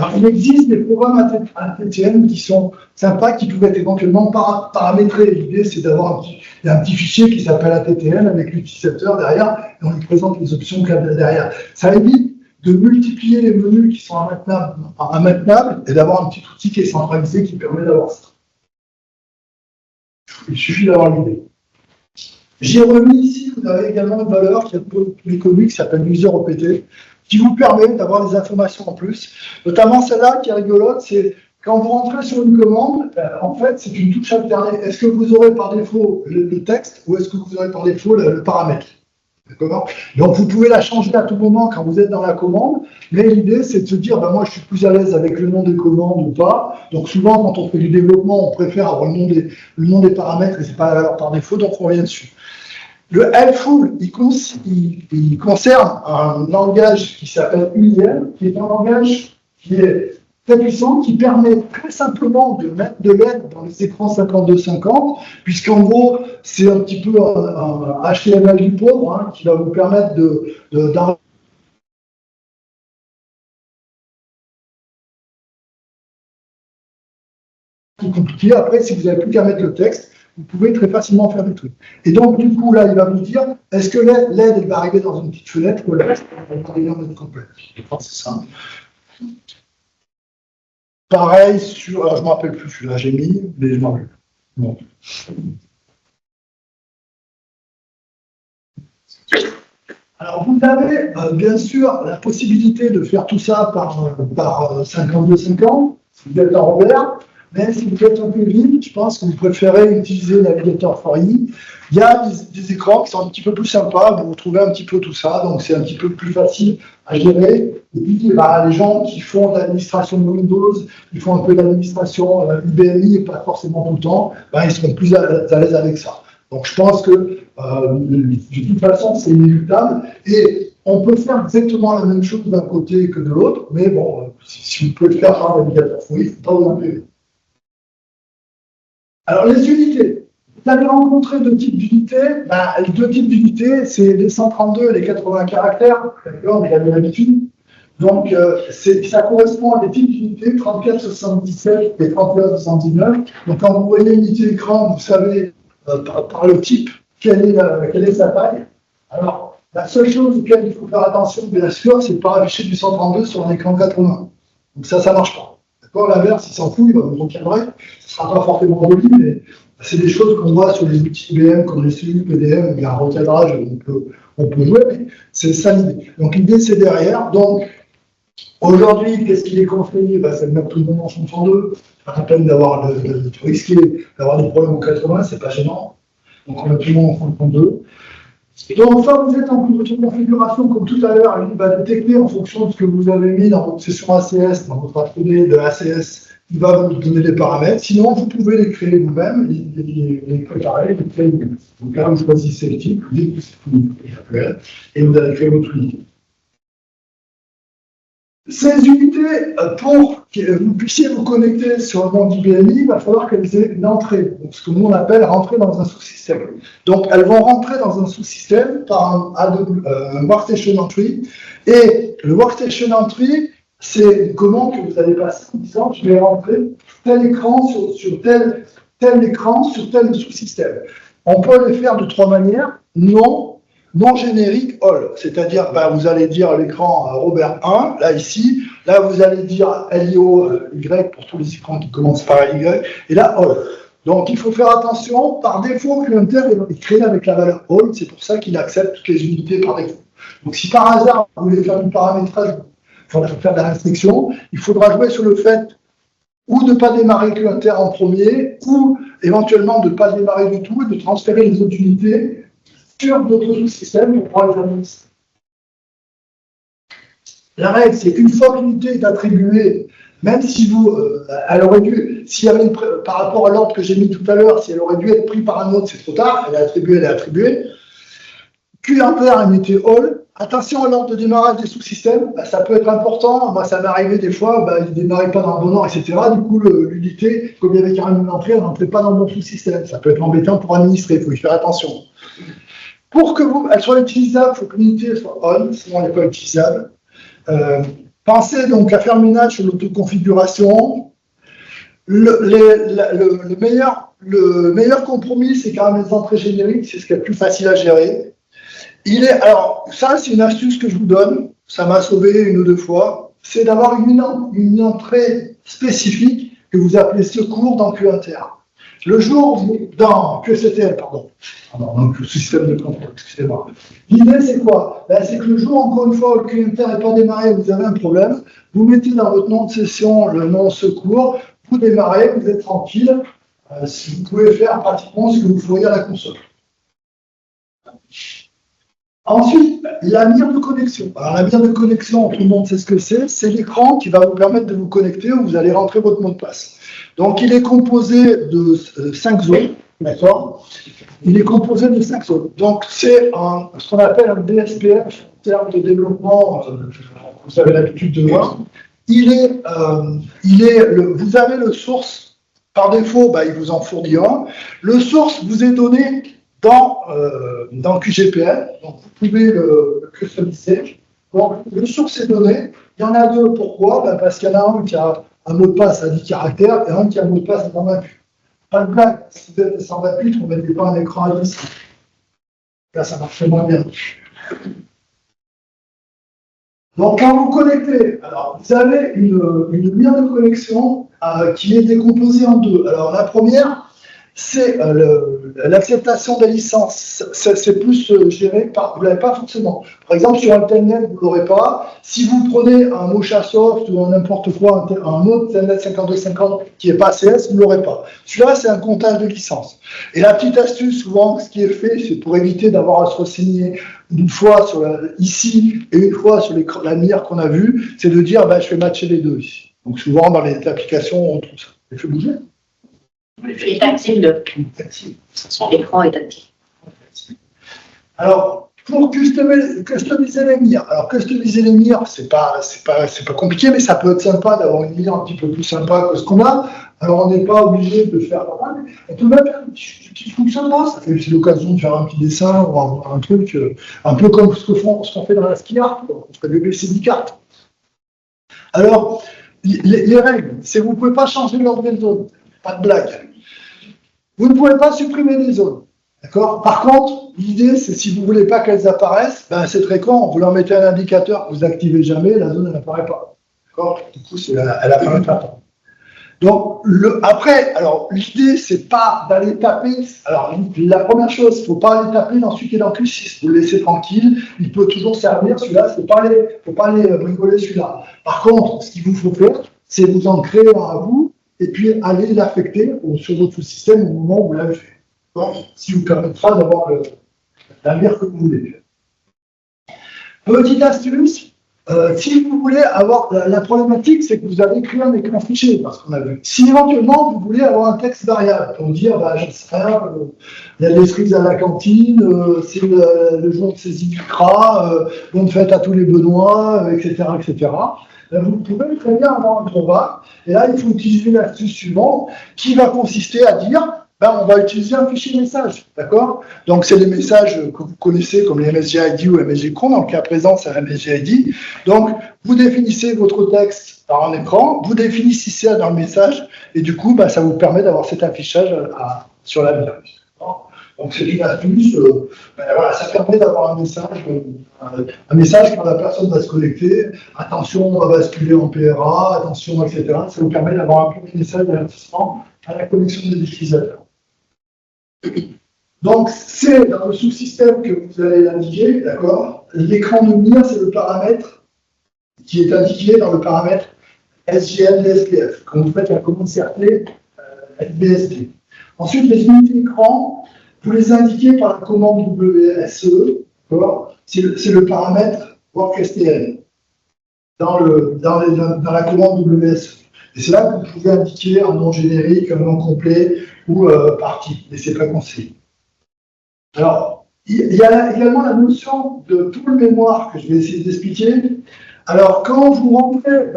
Alors, il existe des programmes ATTM qui sont sympas, qui peuvent être éventuellement paramétrés. L'idée, c'est d'avoir un petit fichier qui s'appelle ATTM avec l'utilisateur derrière, et on lui présente les options qu'il y a derrière. Ça évite de multiplier les menus qui sont immaintenables et d'avoir un petit outil qui est centralisé qui permet d'avoir ça. Il suffit d'avoir l'idée. J'ai remis ici, vous avez également une valeur qui est un peu plus connue, qui s'appelle user OPT, qui vous permet d'avoir des informations en plus. Notamment celle-là qui est rigolote, c'est quand vous rentrez sur une commande, en fait, c'est une touche alternée. Est-ce que vous aurez par défaut le texte ou est-ce que vous aurez par défaut le paramètre? D'accord? Donc, vous pouvez la changer à tout moment quand vous êtes dans la commande, mais l'idée, c'est de se dire, ben, moi, je suis plus à l'aise avec le nom des commandes ou pas. Donc, souvent, quand on fait du développement, on préfère avoir le nom des paramètres et c'est pas la valeur par défaut, donc on revient dessus. Le helpful, il concerne un langage qui s'appelle UIL, qui est un langage qui est très puissant, qui permet très simplement de mettre de l'aide dans les écrans 52-50, puisqu'en gros, c'est un petit peu un HTML du pauvre, hein, qui va vous permettre compliqué. Après, si vous n'avez plus qu'à mettre le texte, vous pouvez très facilement faire des trucs. Et donc, du coup, là, il va vous dire, est-ce que l'aide, elle va arriver dans une petite fenêtre ou l'aide, elle va arriver en mode complet. C'est ça. Pareil sur, alors je ne me rappelle plus celui-là, j'ai mis, mais je m'en rappelle. Bon. Alors, vous avez bien sûr la possibilité de faire tout ça par 52-50, si vous êtes en Robert. Mais si vous êtes un peu vite, je pense que vous préférez utiliser Navigator for I. Il y a des écrans qui sont un petit peu plus sympas, vous retrouvez un petit peu tout ça, donc c'est un petit peu plus facile à gérer. Et puis, bah, les gens qui font de l'administration de Windows, ils font un peu d'administration IBMI et pas forcément tout le temps, bah, ils seront plus à l'aise avec ça. Donc je pense que de toute façon, c'est inéluctable. Et on peut faire exactement la même chose d'un côté que de l'autre, mais bon, si vous pouvez le faire par Navigator for I, il ne faut pas vous en priver. Alors, les unités. Vous avez rencontré deux types d'unités. Ben, les deux types d'unités, c'est les 132 et les 80 caractères. D'accord, vous avez l'habitude. Donc, ça correspond à des types d'unités 3477 et 3179. Donc, quand vous voyez l'unité écran, vous savez par le type quelle est sa taille. Alors, la seule chose auquel il faut faire attention, bien sûr, c'est de ne pas afficher du 132 sur un écran 80. Donc, ça ne marche pas. L'inverse, il s'en fout, il va vous recadrer. Ce ne sera pas forcément joli, mais c'est des choses qu'on voit sur les outils IBM, comme les CU, PDM, il y a un recadrage, on peut jouer, mais c'est ça l'idée. Donc l'idée, c'est derrière. Donc, aujourd'hui, qu'est-ce qu'il est conseillé? C'est de mettre tout le monde en 132. Pas la peine d'avoir risquer d'avoir des problèmes en 80, c'est pas gênant. Donc on met tout le monde en 132. Donc, quand vous êtes en configuration, comme tout à l'heure, il va détecter en fonction de ce que vous avez mis dans votre session ACS, dans votre atelier de ACS, il va vous donner des paramètres. Sinon, vous pouvez les créer vous-même, les préparer, les créer vous-même. Donc là, vous choisissez le type, vous dites que c'est une unité, et vous allez créer votre unité. Ces unités, pour que vous puissiez vous connecter sur le monde IBMI, il va falloir qu'elles aient une entrée, donc ce que nous on appelle rentrer dans un sous-système. Donc elles vont rentrer dans un sous-système par un Workstation Entry, et le Workstation Entry, c'est une commande que vous allez passer en disant je vais rentrer tel écran sur tel écran sur tel sous-système. On peut le faire de trois manières, non générique all, c'est-à-dire vous allez dire l'écran Robert 1, là ici, là vous allez dire LIO Y pour tous les écrans qui commencent par Y, et là all. Donc il faut faire attention, par défaut Clienter est créé avec la valeur all, c'est pour ça qu'il accepte toutes les unités par défaut. Donc si par hasard vous voulez faire du paramétrage, il faudra faire de la restriction, il faudra jouer sur le fait ou de ne pas démarrer Clienter en premier, ou éventuellement de ne pas démarrer du tout et de transférer les autres unités sur d'autres sous-systèmes pour pouvoir les administrer. La règle, c'est qu'une fois qu'une unité est attribuée, même si elle aurait dû, s'il y avait par rapport à l'ordre que j'ai mis tout à l'heure, si elle aurait dû être prise par un autre, c'est trop tard, elle est attribuée. Clienter a unité all. Attention à l'ordre de démarrage des sous-systèmes, ça peut être important. Moi, ça m'est arrivé des fois, il ne démarrait pas dans le bon ordre, etc. Du coup, l'unité, comme il y avait carrément une entrée, elle n'entrait pas dans le bon sous-système. Ça peut être embêtant pour administrer, il faut y faire attention. Pour qu'elle soit utilisable, il faut que l'unité soit on, sinon elle n'est pas utilisable. Pensez donc à faire le ménage sur l'autoconfiguration. Le meilleur compromis, c'est quand même les entrées génériques, c'est ce qui est le plus facile à gérer. Alors, ça, c'est une astuce que je vous donne, ça m'a sauvé une ou deux fois, c'est d'avoir une entrée spécifique que vous appelez secours dans QInter. Le jour dans QCTL, pardon, donc le système de contrôle, excusez-moi. L'idée, c'est quoi? C'est que le jour, encore une fois, où le QInter n'est pas démarré, vous avez un problème, vous mettez dans votre nom de session le nom secours, vous démarrez, vous êtes tranquille, si vous pouvez faire pratiquement ce que vous feriez à la console. Ensuite, la mire de connexion. Alors, la mire de connexion, tout le monde sait ce que c'est l'écran qui va vous permettre de vous connecter où vous allez rentrer votre mot de passe. Donc, il est composé de 5 zones, d'accord? Il est composé de 5 zones. Donc, c'est ce qu'on appelle un DSPF, en termes de développement, vous avez l'habitude de voir. Vous avez le source, par défaut, il vous en fournit un. Le source vous est donné dans QGPL, donc vous pouvez le customiser. Donc, le source est donné. Il y en a deux, pourquoi? Parce qu'il y en a un qui a un mot de passe à 10 caractères et un qui a un mot de passe à 128. Pas de blague, si vous êtes à 128, on ne mettez pas un écran à 10. Là, ça marche moins bien. Donc, quand vous connectez, alors, vous avez une mire de connexion qui est décomposée en deux. Alors, la première, c'est l'acceptation des licences. C'est plus géré par... Vous ne l'avez pas forcément. Par exemple, sur un telnet, vous ne l'aurez pas. Si vous prenez un Mochasoft ou n'importe quoi, un autre telnet 5250 qui n'est pas ACS, vous ne l'aurez pas. Celui-là, c'est un comptage de licences. Et la petite astuce, souvent, ce qui est fait, c'est pour éviter d'avoir à se renseigner une fois ici et une fois sur la mire qu'on a vue, c'est de dire, je vais matcher les deux ici. Donc souvent, dans les applications, on trouve ça. Je fais bouger. Il est tactile. L'écran est tactile. Alors, pour customiser les mires, c'est pas compliqué, mais ça peut être sympa d'avoir une mire un petit peu plus sympa que ce qu'on a. Alors, on n'est pas obligé de faire on peut même faire un petit fonctionnement. C'est l'occasion de faire un petit dessin ou un truc, un peu comme ce qu'on fait dans la ski art, on fait le BCD carte. Alors, les règles, c'est que vous ne pouvez pas changer l'ordre des zones. Pas de blague. Vous ne pouvez pas supprimer des zones. D'accord? Par contre, l'idée, c'est si vous ne voulez pas qu'elles apparaissent, c'est très con, vous leur mettez un indicateur que vous n'activez jamais, la zone n'apparaît pas. D'accord? Du coup, elle apparaît pas. Donc, après, alors, l'idée, c'est pas d'aller taper. Alors, la première chose, il ne faut pas aller taper dans celui qui est dans Q6. Vous le laissez tranquille, il peut toujours servir. Celui-là, il ne faut pas aller bricoler celui-là. Par contre, ce qu'il vous faut faire, c'est vous en créer un à vous, et puis aller l'affecter sur votre sous-système au moment où vous l'avez fait. Donc, ce qui vous permettra d'avoir la mire que vous voulez. Petite astuce, si vous voulez avoir la problématique, c'est que vous avez créé un écran fichier, parce qu'on a vu. Si éventuellement vous voulez avoir un texte variable, pour dire, je sais rien, il y a des frites à la cantine, c'est le jour de saisie du CRA, bonne fête à tous les Benoît, etc., etc. Vous pouvez très bien avoir un drawback, et là, il faut utiliser l'astuce suivante, qui va consister à dire, on va utiliser un fichier message, d'accord? Donc, c'est les messages que vous connaissez comme les MSGID ou MSGCron, dans le cas présent, c'est un MSGID. Donc, vous définissez votre texte par un écran, vous définissez ça dans le message, et du coup, ça vous permet d'avoir cet affichage sur la mire. Donc, c'est une astuce, ça permet d'avoir un message quand la personne va se connecter, attention, on va basculer en PRA, attention, etc. Ça vous permet d'avoir un premier message d'avertissement à la connexion des utilisateurs. Donc, c'est dans le sous-système que vous allez l'indiquer, d'accord? L'écran de mire, c'est le paramètre qui est indiqué dans le paramètre SGN-DSPF, quand vous faites la commande CRT SBSD. Ensuite, les unités d'écran, vous les indiquez par la commande WSE, d'accord? C'est le paramètre WorkSTL dans la commande WSE. Et c'est là que vous pouvez indiquer un nom générique, un nom complet ou partie, mais c'est pas conseillé. Alors, il y a également la notion de pool mémoire que je vais essayer d'expliquer. Alors, quand vous rentrez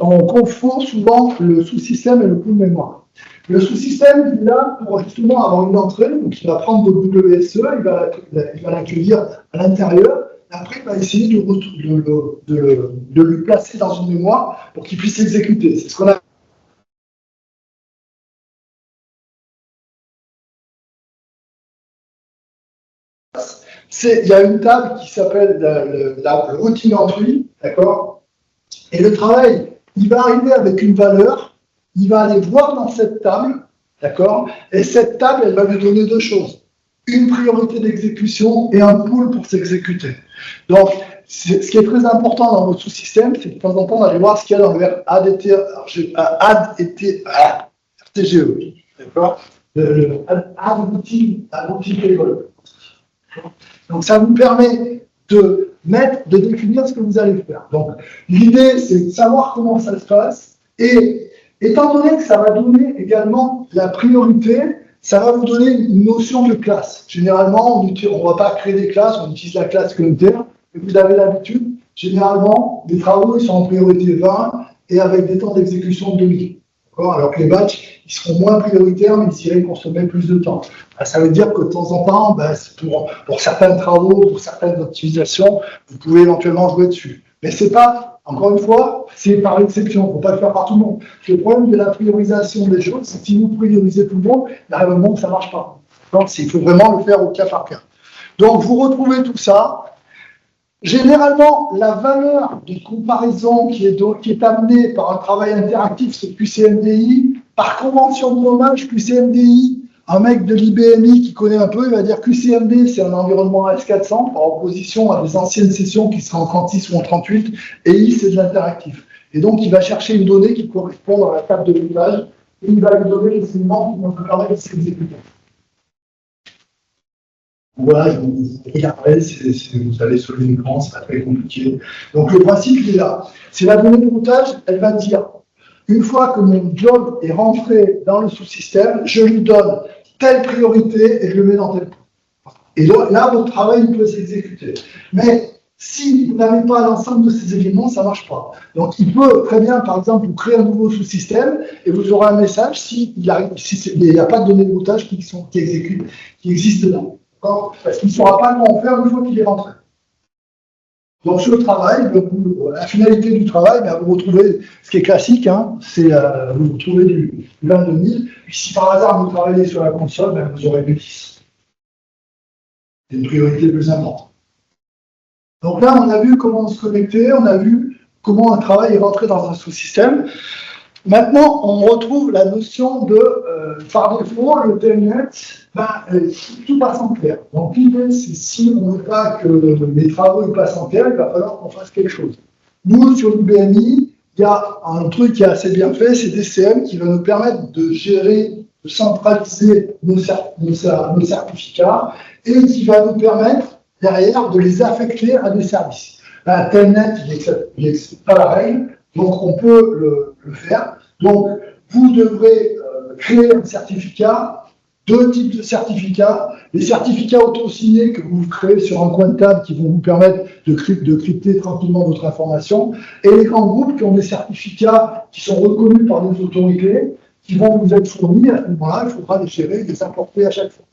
on confond souvent le sous-système et le pool mémoire. Le sous-système, il est là pour justement avoir une entrée, donc il va prendre votre WSE, il va l'accueillir à l'intérieur, après, il va essayer de le placer dans une mémoire pour qu'il puisse exécuter. C'est ce qu'on a. Il y a une table qui s'appelle le routine entry, d'accord? Et le travail, il va arriver avec une valeur, il va aller voir dans cette table, d'accord? Et cette table, elle va lui donner deux choses. Une priorité d'exécution et un pool pour s'exécuter. Donc, ce qui est très important dans votre sous-système, c'est de temps en temps d'aller voir ce qu'il y a dans le RTGE, d'accord? Add routine table. Donc, ça vous permet de définir ce que vous allez faire. Donc, l'idée, c'est de savoir comment ça se passe. Et étant donné que ça va donner également la priorité, ça va vous donner une notion de classe. Généralement, on ne va pas créer des classes, on utilise la classe communautaire. Et vous avez l'habitude, généralement, les travaux ils sont en priorité 20 et avec des temps d'exécution de 2000. Alors que les batchs, ils seront moins prioritaires, mais ils iraient consommer plus de temps. Ça veut dire que de temps en temps, pour certains travaux, pour certaines optimisations, vous pouvez éventuellement jouer dessus. Mais c'est pas, encore une fois, c'est par exception. Il ne faut pas le faire par tout le monde. Le problème de la priorisation des choses, c'est que si vous priorisez tout le monde, là, au moment, ça ne marche pas. Donc, il faut vraiment le faire au cas par cas. Donc, vous retrouvez tout ça. Généralement, la valeur de comparaison qui est amenée par un travail interactif, c'est QCMDI. Par convention de nommage, QCMDI, un mec de l'IBMI qui connaît un peu, il va dire QCMD, c'est un environnement AS400, par opposition à des anciennes sessions qui seraient en 36 ou en 38, et I, c'est de l'interactif. Et donc, il va chercher une donnée qui correspond à la table de l'image, et il va lui donner les éléments qui vont lui permettre de s'exécuter. Voilà, et après, vous allez sur l'écran, c'est pas très compliqué. Donc le principe il est là. C'est la donnée de routage, elle va dire, une fois que mon job est rentré dans le sous-système, je lui donne telle priorité et je le mets dans tel point. Et là, votre travail il peut s'exécuter. Mais si vous n'avez pas l'ensemble de ces éléments, ça ne marche pas. Donc il peut très bien, par exemple, vous créer un nouveau sous-système et vous aurez un message s'il n'y a pas de données de routage qui existent dedans. Parce qu'il ne saura pas comment faire une fois qu'il est rentré. Donc sur le travail, la finalité du travail, vous retrouvez ce qui est classique, c'est vous retrouvez du 22 000. Et si par hasard vous travaillez sur la console, vous aurez du 10. C'est une priorité plus importante. Donc là, on a vu comment se connecter, on a vu comment un travail est rentré dans un sous-système. Maintenant, on retrouve la notion de, par défaut, le telnet, tout passe en clair. Donc l'idée, c'est si on ne veut pas que les travaux passent en clair, il va falloir qu'on fasse quelque chose. Nous, sur l'UBMI, il y a un truc qui est assez bien fait, c'est DCM qui va nous permettre de gérer, de centraliser nos certificats et qui va nous permettre, derrière, de les affecter à des services. Telnet, il n'existe pas la règle, donc on peut le faire. Donc, vous devrez créer un certificat, deux types de certificats, les certificats auto-signés que vous créez sur un coin de table qui vont vous permettre de crypter tranquillement votre information, et les grands groupes qui ont des certificats qui sont reconnus par les autorités, qui vont vous être fournis. À ce moment-là, il faudra les gérer et les importer à chaque fois.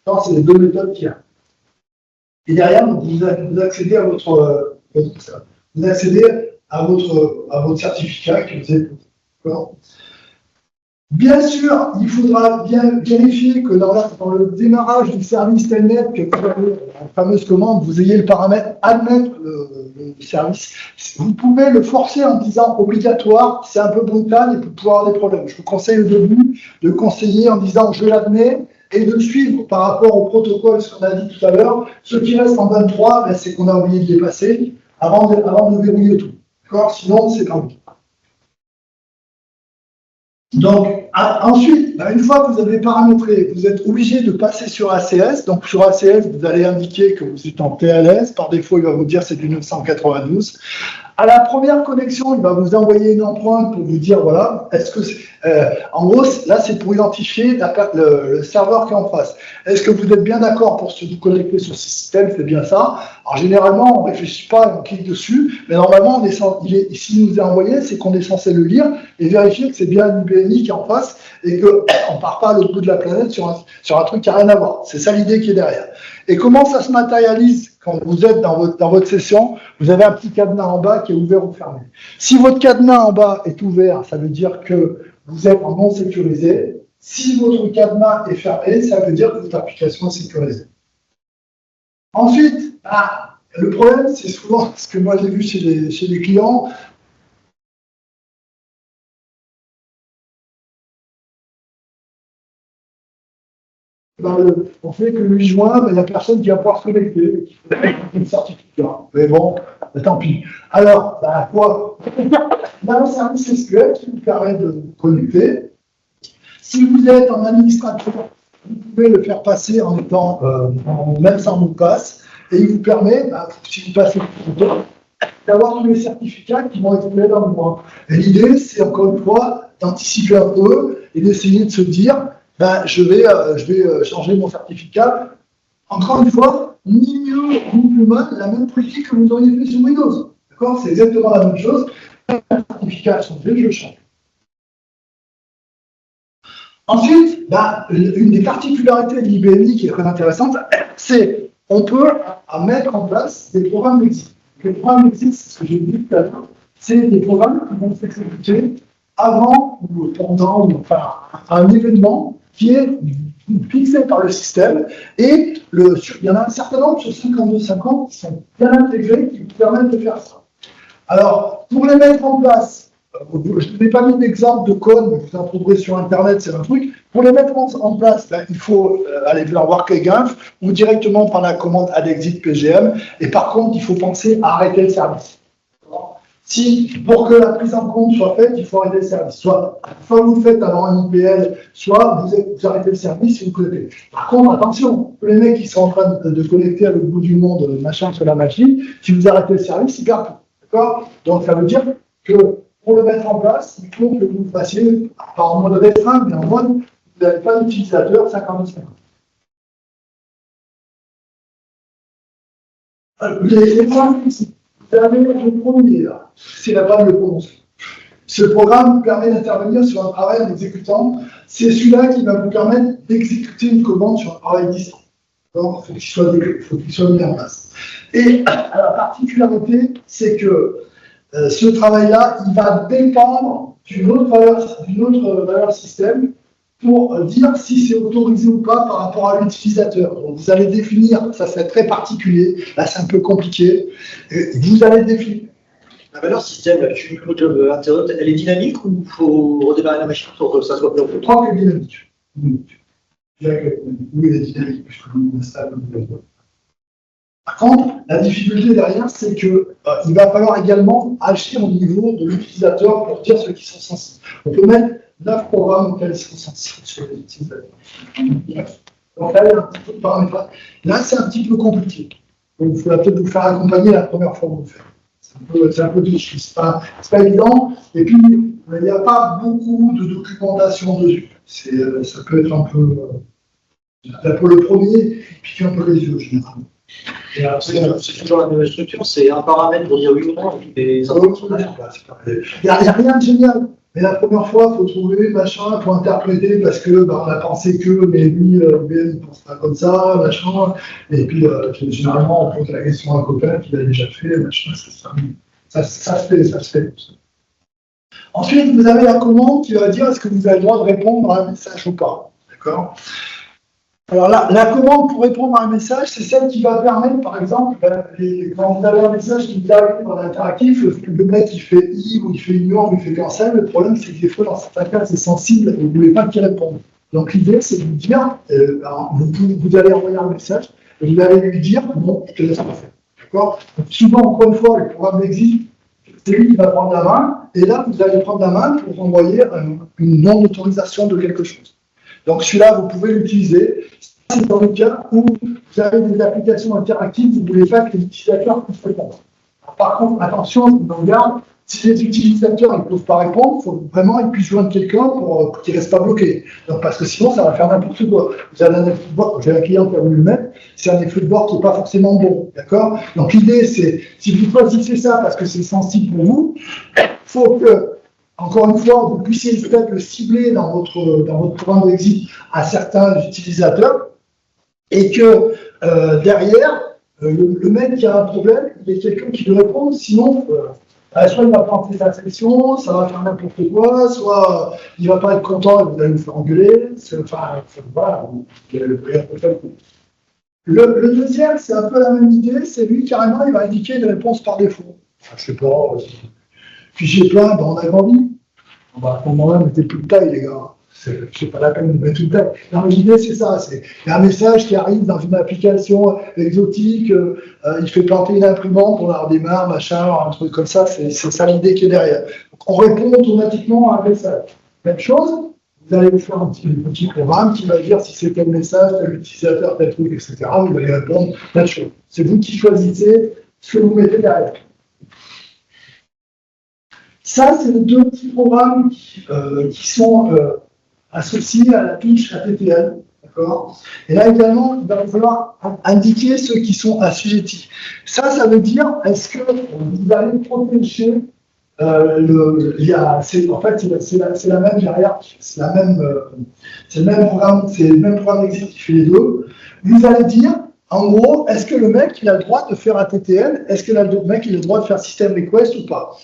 Donc, c'est les deux méthodes qu'il y a. Et derrière, vous accédez à votre certificat qui vous est posé. Bien sûr, il faudra bien vérifier que dans le démarrage du service Telnet, que vous avez la fameuse commande, vous ayez le paramètre admettre le service. Vous pouvez le forcer en disant obligatoire, c'est un peu brutal et peut pouvoir avoir des problèmes. Je vous conseille au début de conseiller en disant je l'admets et de suivre par rapport au protocole, ce qu'on a dit tout à l'heure. Ce qui reste en 23, c'est qu'on a oublié de les passer avant de verrouiller tout. D'accord ? Sinon, c'est pas bon. Donc, ensuite, une fois que vous avez paramétré, vous êtes obligé de passer sur ACS. Donc, sur ACS, vous allez indiquer que vous êtes en TLS. Par défaut, il va vous dire c'est du 992. À la première connexion, il va vous envoyer une empreinte pour vous dire, voilà, en gros, là, c'est pour identifier le serveur qui est en face. Est-ce que vous êtes bien d'accord pour se connecter sur ce système? C'est bien ça. Alors, généralement, on ne réfléchit pas, on clique dessus, mais normalement, s'il nous est envoyé, c'est qu'on est censé le lire et vérifier que c'est bien l'UBMI qui est en face et qu'on ne part pas à l'autre bout de la planète sur un truc qui n'a rien à voir. C'est ça l'idée qui est derrière. Et comment ça se matérialise quand vous êtes dans votre session, vous avez un petit cadenas en bas qui est ouvert ou fermé. Si votre cadenas en bas est ouvert, ça veut dire que vous êtes en non sécurisé. Si votre cadenas est fermé, ça veut dire que votre application est sécurisée. Ensuite, le problème, c'est souvent ce que moi j'ai vu chez les clients. On fait que le 8 juin, il n'y a personne qui va pouvoir se connecter, qui fait un certificat. Mais bon, tant pis. Alors, quoi? Il y a un service SQL qui vous permet de vous connecter. Si vous êtes en administrateur, vous pouvez le faire passer en étant même sans mot de passe, et il vous permet, si vous passez le temps, d'avoir tous les certificats qui vont être faits dans le mois. Et l'idée, c'est encore une fois d'anticiper un peu et d'essayer de se dire, je vais changer mon certificat. Encore une fois, ni mieux ni plus mal, la même politique que vous auriez fait sur Windows. D'accord? C'est exactement la même chose. Le certificat a changé, je change. Ensuite, une des particularités de l'IBMI qui est très intéressante, c'est qu'on peut mettre en place des programmes d'exit. Les programmes d'exit, c'est ce que j'ai dit tout à l'heure, c'est des programmes qui vont s'exécuter avant ou pendant un événement qui est fixé par le système, et il y en a un certain nombre sur 5250 qui sont bien intégrés, qui vous permettent de faire ça. Alors, pour les mettre en place, je n'ai pas mis d'exemple de code, mais vous en trouverez sur Internet, c'est un truc. Pour les mettre en place, il faut aller vers Workagent ou directement par la commande adexit PGM, et par contre, il faut penser à arrêter le service. Pour que la prise en compte soit faite, il faut arrêter le service. Soit vous le faites avant un IPL, soit vous arrêtez le service et vous connectez. Par contre, attention, les mecs qui sont en train de connecter à l'autre bout du monde, machin, sur la machine, si vous arrêtez le service, ils perdent tout. D'accord? Donc, ça veut dire que pour le mettre en place, il faut que vous fassiez, pas en mode restreint, mais en mode, vous n'avez pas d'utilisateur 50-50. Les points ici. Vous avez le premier, là. C'est la panne de prononcer. Ce programme vous permet d'intervenir sur un travail en exécutant. C'est celui-là qui va vous permettre d'exécuter une commande sur un travail distant. Donc, il faut qu'il soit mis en place. Et la particularité, c'est que ce travail-là, il va dépendre d'une autre valeur système pour dire si c'est autorisé ou pas par rapport à l'utilisateur. Donc, vous allez définir, ça c'est très particulier, là c'est un peu compliqué, vous allez définir. La valeur système, je job interrupt, elle est dynamique ou il faut redémarrer la machine pour que ça soit plus Je crois qu'elle est dynamique. Oui, elle est dynamique, puisque vous installez. Par contre, la difficulté derrière, c'est qu'il va falloir également agir au niveau de l'utilisateur pour dire ceux qui sont sensibles. On peut mettre 9 programmes auxquels ils sont sensibles sur les utilisateurs. Donc là, il y a un petit peu de paramétrage. Là, c'est un petit peu compliqué. Donc, il faudra peut-être vous faire accompagner la première fois que vous le faites. C'est un peu difficile, c'est pas évident. Et puis, il n'y a pas beaucoup de documentation dessus. Ça peut être un peu pour le premier, puis un peu les yeux, généralement. C'est toujours la même structure, c'est un paramètre pour dire oui ou non. Il n'y a rien de génial. Mais la première fois, il faut trouver, machin, il faut interpréter parce que on a pensé que, mais lui, il ne pense pas comme ça, machin. Et puis, généralement, on pose la question à un copain qui l'a déjà fait, machin, ça se fait. Ensuite, vous avez la commande qui va dire est-ce que vous avez le droit de répondre à un message ou pas. D'accord ? Alors là, la commande pour répondre à un message, c'est celle qui va permettre, par exemple, quand vous avez un message qui arrive dans l'interactif, le mec il fait I ou il fait ignore ou il fait cancel, le problème c'est que des fois, dans certains cas, c'est sensible et vous ne voulez pas qu'il réponde. Donc l'idée, c'est de vous dire, vous allez envoyer un message, et vous allez lui dire, bon, je te laisse le faire. D'accord ? Donc souvent, encore une fois, le programme existe, c'est lui qui va prendre la main, et là, vous allez prendre la main pour envoyer une non-autorisation de quelque chose. Donc celui-là, vous pouvez l'utiliser. C'est dans le cas où vous avez des applications interactives, vous ne voulez pas que les utilisateurs puissent répondre. Par contre, attention, je vous en garde, si les utilisateurs ne peuvent pas répondre, il faut vraiment qu'ils puissent joindre quelqu'un pour qu'ils ne restent pas bloqués. Donc, parce que sinon, ça va faire n'importe quoi. Vous avez un effet de bord, j'ai un client qui a voulu le mettre, c'est un effet de bord qui n'est pas forcément bon. D'accord ? Donc l'idée, c'est, si vous choisissez ça parce que c'est sensible pour vous, il faut que, encore une fois, vous puissiez peut-être le cibler dans votre programme d'exit à certains utilisateurs et que derrière, le mec qui a un problème, il y a quelqu'un qui lui répond, sinon, soit il va planter sa section, ça va faire n'importe quoi, soit il va pas être content et vous allez vous faire engueuler. Enfin, voilà. Le deuxième, c'est un peu la même idée, c'est lui, carrément, il va indiquer une réponse par défaut. Enfin, je sais pas, fichier plein, ben on a grandi. À ce moment-là, mettez plus de taille, les gars. C'est pas la peine de mettre tout de taille. Non, mais l'idée, c'est ça. Il y a un message qui arrive dans une application exotique, il fait planter une imprimante, on la redémarre, machin, un truc comme ça. C'est ça l'idée qui est derrière. Donc, on répond automatiquement à un message. Même chose, vous allez faire un petit programme qui va dire si c'est tel message, tel utilisateur, tel truc, etc. Vous allez répondre plein de choses. C'est vous qui choisissez ce que vous mettez derrière. Ça, c'est les deux petits programmes qui sont associés à la touche ATTL. D'accord ? Et là également, il va falloir indiquer ceux qui sont assujettis. Ça veut dire, est-ce que vous allez protéger en fait, c'est la même derrière, c'est le même programme exécutif qui fait les deux. Vous allez dire, en gros, est-ce que le mec il a le droit de faire ATTL? Est-ce que le mec il a le droit de faire system request ou pas?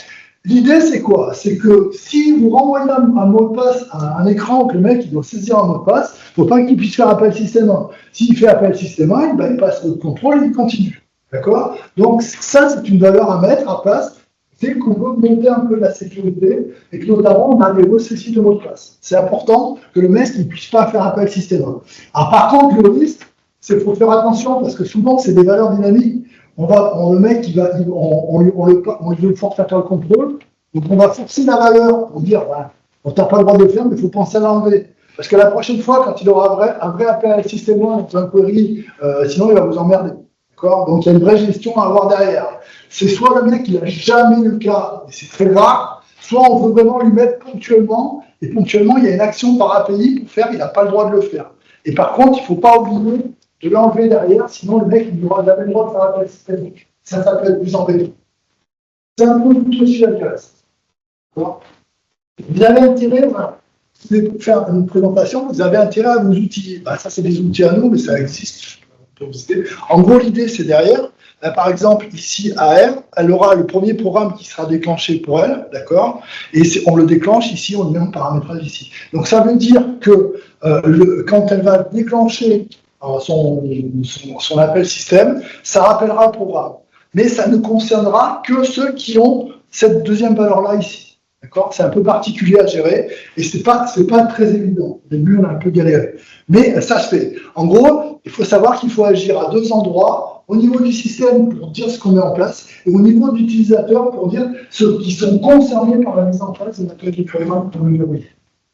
L'idée, c'est quoi? C'est que si vous renvoyez un mot de passe à un écran que le mec il doit saisir un mot de passe, il ne faut pas qu'il puisse faire appel système 1. S'il fait appel système 1, il passe le contrôle et il continue. D'accord? Donc ça, c'est une valeur à mettre à place. C'est qu'on veut monter un peu la sécurité et que notamment on a des reçus de mots de passe. C'est important que le mec ne puisse pas faire appel système 1. Alors par contre, le risque, c'est qu'il faut faire attention parce que souvent, c'est des valeurs dynamiques. Le mec, on lui force à faire le contrôle, donc on va forcer la valeur pour dire, on n'a pas le droit de le faire, mais il faut penser à l'enlever. Parce que la prochaine fois, quand il aura un vrai appel à système 1 dans un query, sinon il va vous emmerder. D'accord ? Donc il y a une vraie gestion à avoir derrière. C'est soit le mec, il n'a jamais eu le cas, et c'est très rare, soit on veut vraiment lui mettre ponctuellement, et ponctuellement, il y a une action par API pour faire, il n'a pas le droit de le faire. Et par contre, il ne faut pas oublier de l'enlever derrière, sinon le mec il n'aura jamais le droit de faire appel systémique. Ça peut être plus embêtant. C'est un peu tout aussi intéressant. Vous avez intérêt, vous allez faire une présentation, vous avez intérêt à vous outiller. Ça, c'est des outils à nous, mais ça existe. En gros, l'idée, c'est derrière. Là, par exemple, ici, AR, elle aura le premier programme qui sera déclenché pour elle, d'accord? Et on le déclenche ici, on le met en paramétrage ici. Donc, ça veut dire que quand elle va déclencher son appel système, ça rappellera le programme. Mais ça ne concernera que ceux qui ont cette deuxième valeur-là ici. D'accord ? C'est un peu particulier à gérer et c'est pas très évident. Au début, on a un peu galéré. Mais ça se fait. En gros, il faut savoir qu'il faut agir à deux endroits. Au niveau du système pour dire ce qu'on met en place et au niveau de l'utilisateur pour dire ceux qui sont concernés par la mise en place de notre déploiement pour le verrouiller.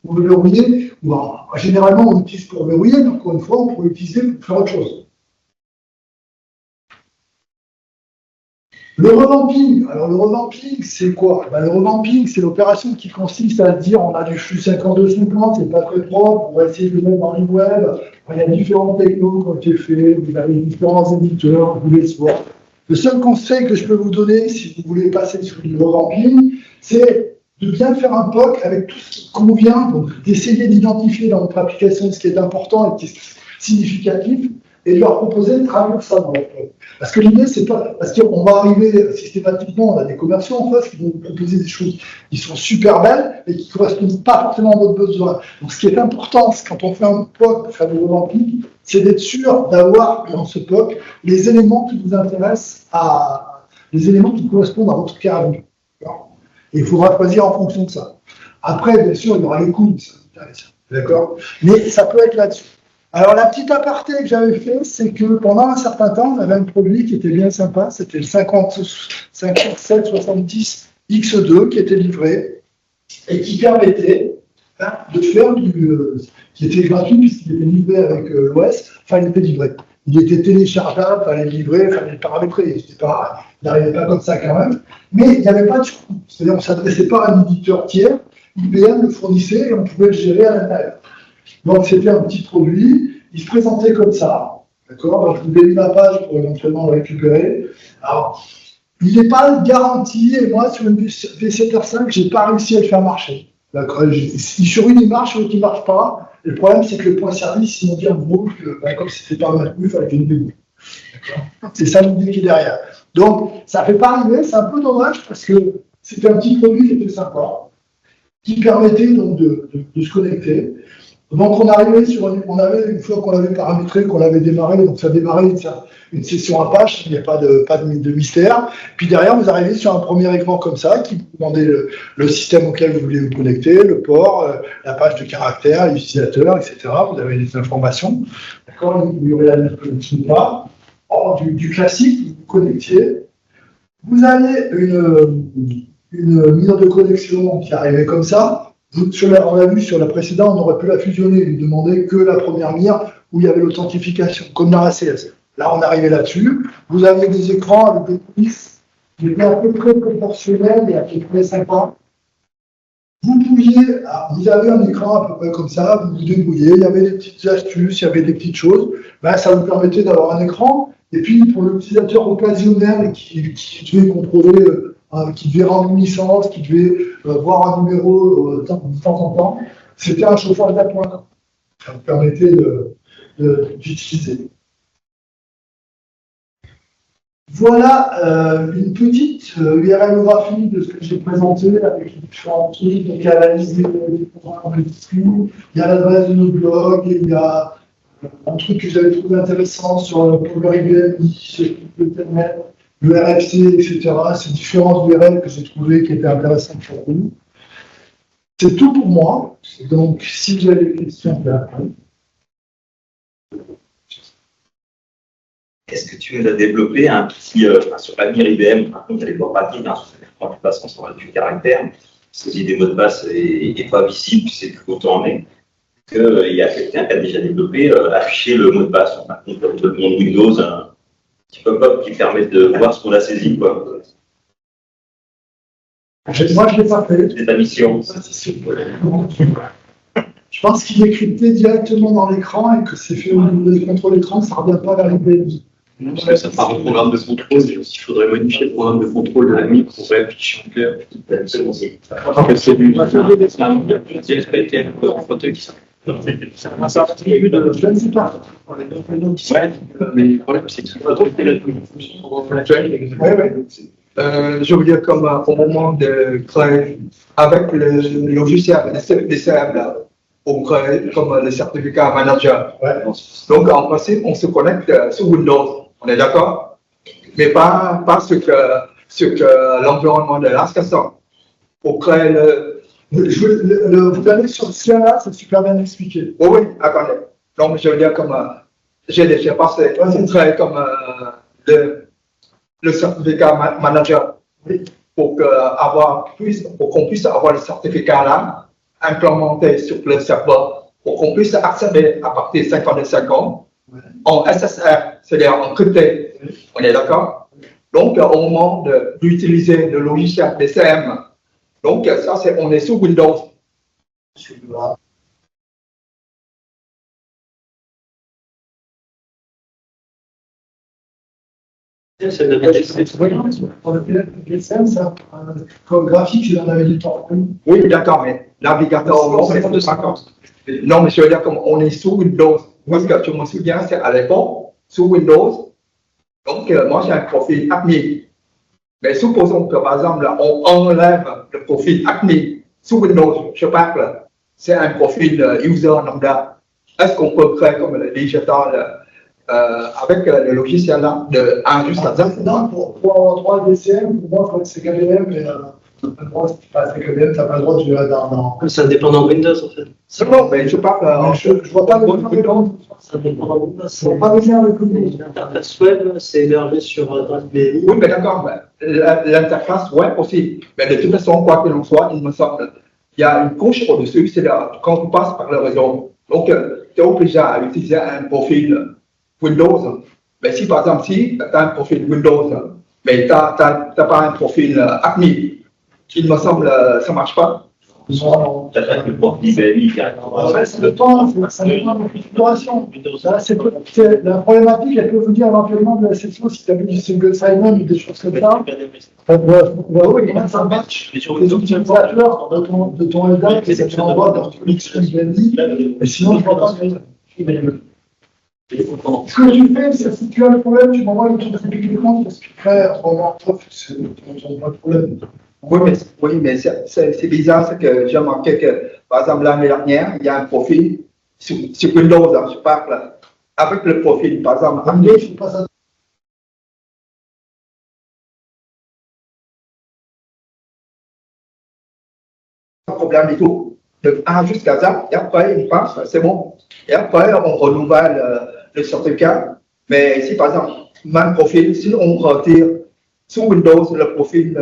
Pour le verrouiller, généralement on l'utilise pour verrouiller, mais encore une fois, on peut l'utiliser pour faire autre chose. Le revamping, alors le revamping, c'est quoi? Le revamping, c'est l'opération qui consiste à dire on a du flux 52-50, c'est pas très propre, on va essayer de le mettre dans le web. Il y a différents technos qui ont été faits, vous avez différents éditeurs, vous les voir. Le seul conseil que je peux vous donner, si vous voulez passer sur le revamping, c'est de bien faire un POC avec tout ce qui convient, donc d'essayer d'identifier dans votre application ce qui est important et ce qui est significatif, et de leur proposer de traduire ça dans leur POC. Parce que l'idée, c'est pas... Parce qu'on va arriver systématiquement, on a des commerciaux en face qui vont vous proposer des choses qui sont super belles, mais qui ne correspondent pas forcément à votre besoin. Donc ce qui est important, c'est quand on fait un POC pour faire du revamping, c'est d'être sûr d'avoir dans ce POC les éléments qui vous intéressent, les éléments qui correspondent à votre cas à vous. Et il faudra choisir en fonction de ça. Après, bien sûr, il y aura les coûts, ça vous intéresse. D'accord ? Mais ça peut être là-dessus. Alors, la petite aparté que j'avais fait, c'est que pendant un certain temps, on avait un produit qui était bien sympa, c'était le 5770 X2 qui était livré et qui permettait de faire qui était gratuit puisqu'il était livré avec l'OS, enfin, il était livré. Il était téléchargeable, il fallait le livrer, il fallait le paramétrer. Il n'arrivait pas comme ça quand même. Mais il n'y avait pas de coût. C'est-à-dire qu'on ne s'adressait pas à un éditeur tiers. IBM le fournissait et on pouvait le gérer à l'intérieur. Donc c'était un petit produit. Il se présentait comme ça. D'accord ? Donc je vous ai mis la page pour éventuellement le récupérer. Alors, il n'est pas garanti. Et moi, sur une V7R5, je n'ai pas réussi à le faire marcher. D'accord ? Sur une, il marche, sur l'autre, il ne marche pas. Et le problème, c'est que le point service, ils m'ont dit en gros que comme c'était pas mal, il fallait que je le débrouille. C'est ça l'idée qui est derrière. Donc, ça ne fait pas arriver, c'est un peu dommage parce que c'était un petit produit qui était sympa, qui permettait donc de se connecter. Donc, on avait, une fois qu'on l'avait paramétré, qu'on l'avait démarré, donc ça démarrait une session Apache, il n'y a pas de mystère. Puis derrière, vous arrivez sur un premier écran comme ça, qui vous demandait le système auquel vous voulez vous connecter, le port, la page de caractère, l'utilisateur, etc. Vous avez les informations. D'accord, il y aurait la connexion ou pas. Du classique, vous vous connectiez. Vous avez une mire de connexion qui arrivait comme ça. On l'a vu sur la précédente, on aurait pu la fusionner et lui demander que la première mire où il y avait l'authentification, comme dans la CS. Là, on arrivait là-dessus. Vous avez des écrans avec des polices qui étaient à peu près proportionnels et à peu près sympas. Vous avez un écran à peu près comme ça, vous vous débrouillez, il y avait des petites astuces, il y avait des petites choses. Ben, ça vous permettait d'avoir un écran. Et puis, pour l'utilisateur occasionnel qui devait contrôler, qui devait rendre une licence, qui devait voir un numéro de temps en temps, c'était un chauffage d'appoint. Ça vous permettait d'utiliser. Voilà une petite URLographie de ce que j'ai présenté avec les différents trucs. Donc, il y a la liste des programmes il y a l'adresse de notre blog, il y a un truc que j'avais trouvé intéressant sur le Power IBM, le Telnet, le RFC, etc. Ces différentes URL que j'ai trouvées qui étaient intéressantes pour vous. C'est tout pour moi. Donc, si vous avez des questions, est-ce que tu as développé un petit, sur la mire IBM, par contre, il y a les bords pratiques, sur les de passe, on s'en va du caractère, si des mots de passe n'est pas visible, tu sais plus où t'en es, qu'il y a quelqu'un qui a déjà développé afficher le mot de passe, par contre, dans le monde Windows, un petit pop-up qui permet de voir ce qu'on a saisi, quoi. Moi, je ne l'ai pas fait. C'est ta mission. Je pense qu'il est crypté directement dans l'écran et que c'est fait au niveau des contrôles écran, ça ne revient pas vers l'IBM. Non, parce que ça part au programme de contrôle, mais aussi il faudrait modifier le programme de contrôle de la mire pour réafficher en clair. C'est du. C'est du. Je ne sais pas. Ouais, mais le problème, c'est qu'il faut trouver la je veux dire, comme au moment de créer, avec le logiciel, les CM, là, on crée comme le certificat manager. Ouais. Donc, en principe, on se connecte sur Windows. On est d'accord? Mais pas ce que l'environnement de l'ASCASA. On crée vous allez sur ce lien-là, c'est super bien expliqué. Oui, attendez. Donc, je veux dire, comme j'ai déjà passé, on crée comme le certificat manager pour qu'on puisse avoir le certificat là implémenté sur le serveur pour qu'on puisse accéder à partir de 55 ans en SSR, c'est-à-dire en crypté. On est d'accord? Donc, au moment d'utiliser le logiciel DCM, donc ça, on est sous Windows. C'est le Comme graphique, j'en avais du temps. Oui, d'accord, mais navigateur, non, mais je veux dire, comme on est sous Windows. Parce que je me souviens, c'est à l'époque, sous Windows. Donc, moi, j'ai un profil admin. Mais supposons que, par exemple, on enlève le profil admin sous Windows, je parle, c'est un profil user lambda. Est-ce qu'on peut créer comme le digital avec le logiciel là, de 1 juste à 0? Non, pour avoir droit à DCM, pour moi, il faut que c'est KVM, mais c'est KVM, tu n'as pas le droit de dans. C'est indépendant Windows en fait. C'est bon, mais je parle. Je ne vois pas le lien. C'est indépendant Windows. Je ne vois pas le lien avec Windows. L'interface web, c'est hébergé sur Drive BMI. Oui, mais d'accord, l'interface web aussi. Mais de toute façon, quoi que l'on soit, il me semble, il y a une couche au-dessus, c'est quand tu passes par le réseau. Donc, tu es obligé à utiliser un profil Windows. Mais si, par exemple, si tu as un profil Windows, mais tu n'as pas un profil admin, il me semble, ça ne marche pas. Peut-être que le profil BMI, Ça dépend de la configuration. La problématique, elle peut vous dire éventuellement de la section si tu as vu du single sign-on ou des choses comme ça. Oui, il y a un match. Les utilisateurs de ton LDAP, ça te renvoie dans ton XBMI. Et sinon, je ne vois pas. Ce que tu fais, c'est si tu as le problème, tu m'envoies le truc publiquement, parce que après, vraiment, c'est pas de problème. Oui, mais c'est bizarre, c'est que j'ai remarqué que, par exemple, l'année dernière, il y a un profil sur Windows, hein, je parle, avec le profil, par exemple, Windows, je ne pas ça. problème et tout, de A jusqu'à Z, et après, il passe, c'est bon. Et après, on renouvelle le certificat. Mais si, par exemple, même profil, si on retire sous Windows le profil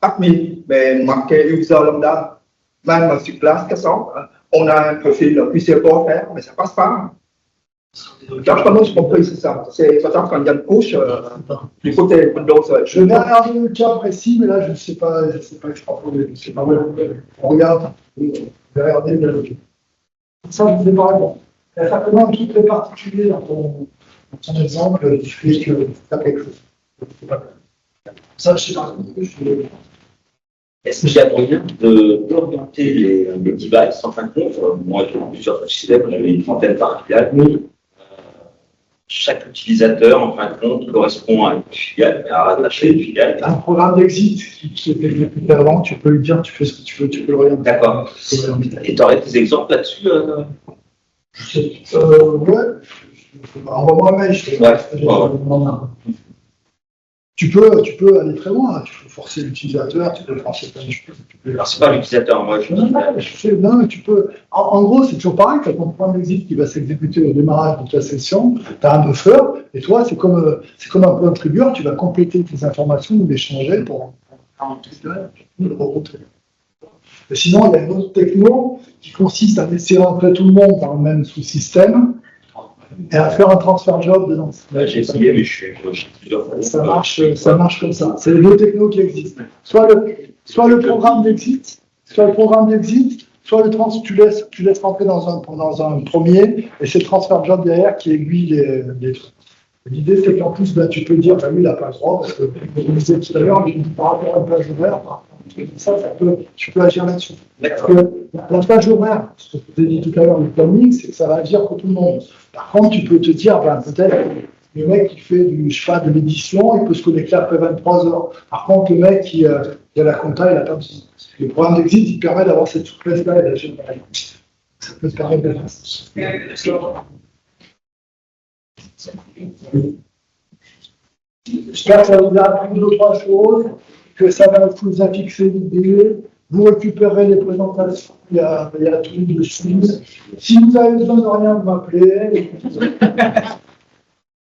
admin, mais marqué user lambda, même sur classe 400, on a un profil QC pour faire, mais ça passe pas. D'après j'ai compris, c'est ça. C'est par exemple quand il y a une couche du côté Windows. Je vais regarder le cas précis, mais là, je ne sais pas extrapoler. Je ne sais pas où on regarde. On va regarder le cas. Ça, je ne sais pas répondre. Il y a certainement un truc très particulier dans ton exemple qui fait que tu as quelque chose. Ça, je ne sais pas. Est-ce qu'il y a moyen d'orienter les devices en fin de compte? Moi, j'ai plusieurs systèmes, j'avais une trentaine par filiale. Chaque utilisateur, en fin de compte, correspond à une filiale, à rattacher une filiale. Un programme d'exit qui est exécuté avant, tu peux lui dire, tu fais ce que tu veux, tu peux le regarder. D'accord. Et tu aurais des exemples là-dessus Ouais. Envoie-moi un mail. Tu peux aller très loin, tu peux forcer l'utilisateur, tu peux forcer plein de choses. Alors, c'est pas l'utilisateur, moi. Non, mais tu peux. En gros, c'est toujours pareil, tu as ton programme d'exit qui va s'exécuter au démarrage de ta session, tu as un buffer, et toi, c'est comme un peu un trigger, tu vas compléter tes informations ou les changer pour le rerouter. Et sinon, il y a une autre techno qui consiste à laisser rentrer tout le monde dans le même sous-système et à faire un transfert job dedans. Là, j'ai essayé, mais je suis plusieurs fois. Ça marche comme ça. C'est les deux technos qui existent. Soit le programme d'exit, soit tu laisses rentrer dans un premier, et c'est le transfert job derrière qui aiguille les trucs. L'idée, c'est qu'en plus, tu peux dire, lui, il n'a pas le droit, parce que, comme je disais tout à l'heure, par rapport à une plage horaire, tu peux agir là-dessus. Parce que la plage horaire, ce que je vous ai dit tout à l'heure, le planning, c'est que ça va agir pour tout le monde. Par contre, tu peux te dire, peut-être, le mec qui fait de l'édition, il peut se connecter après 23 heures. Par contre, le mec qui a la compta, il n'a pas besoin. Le programme d'exit, il permet d'avoir cette souplesse-là et d'agir. Ça peut te permettre de faire ça. J'espère que ça vous a appris 2 ou 3 choses, que ça va vous affixer l'idée. Vous récupérez les présentations, il y a tout dessus. Si vous avez besoin de rien, vous m'appelez.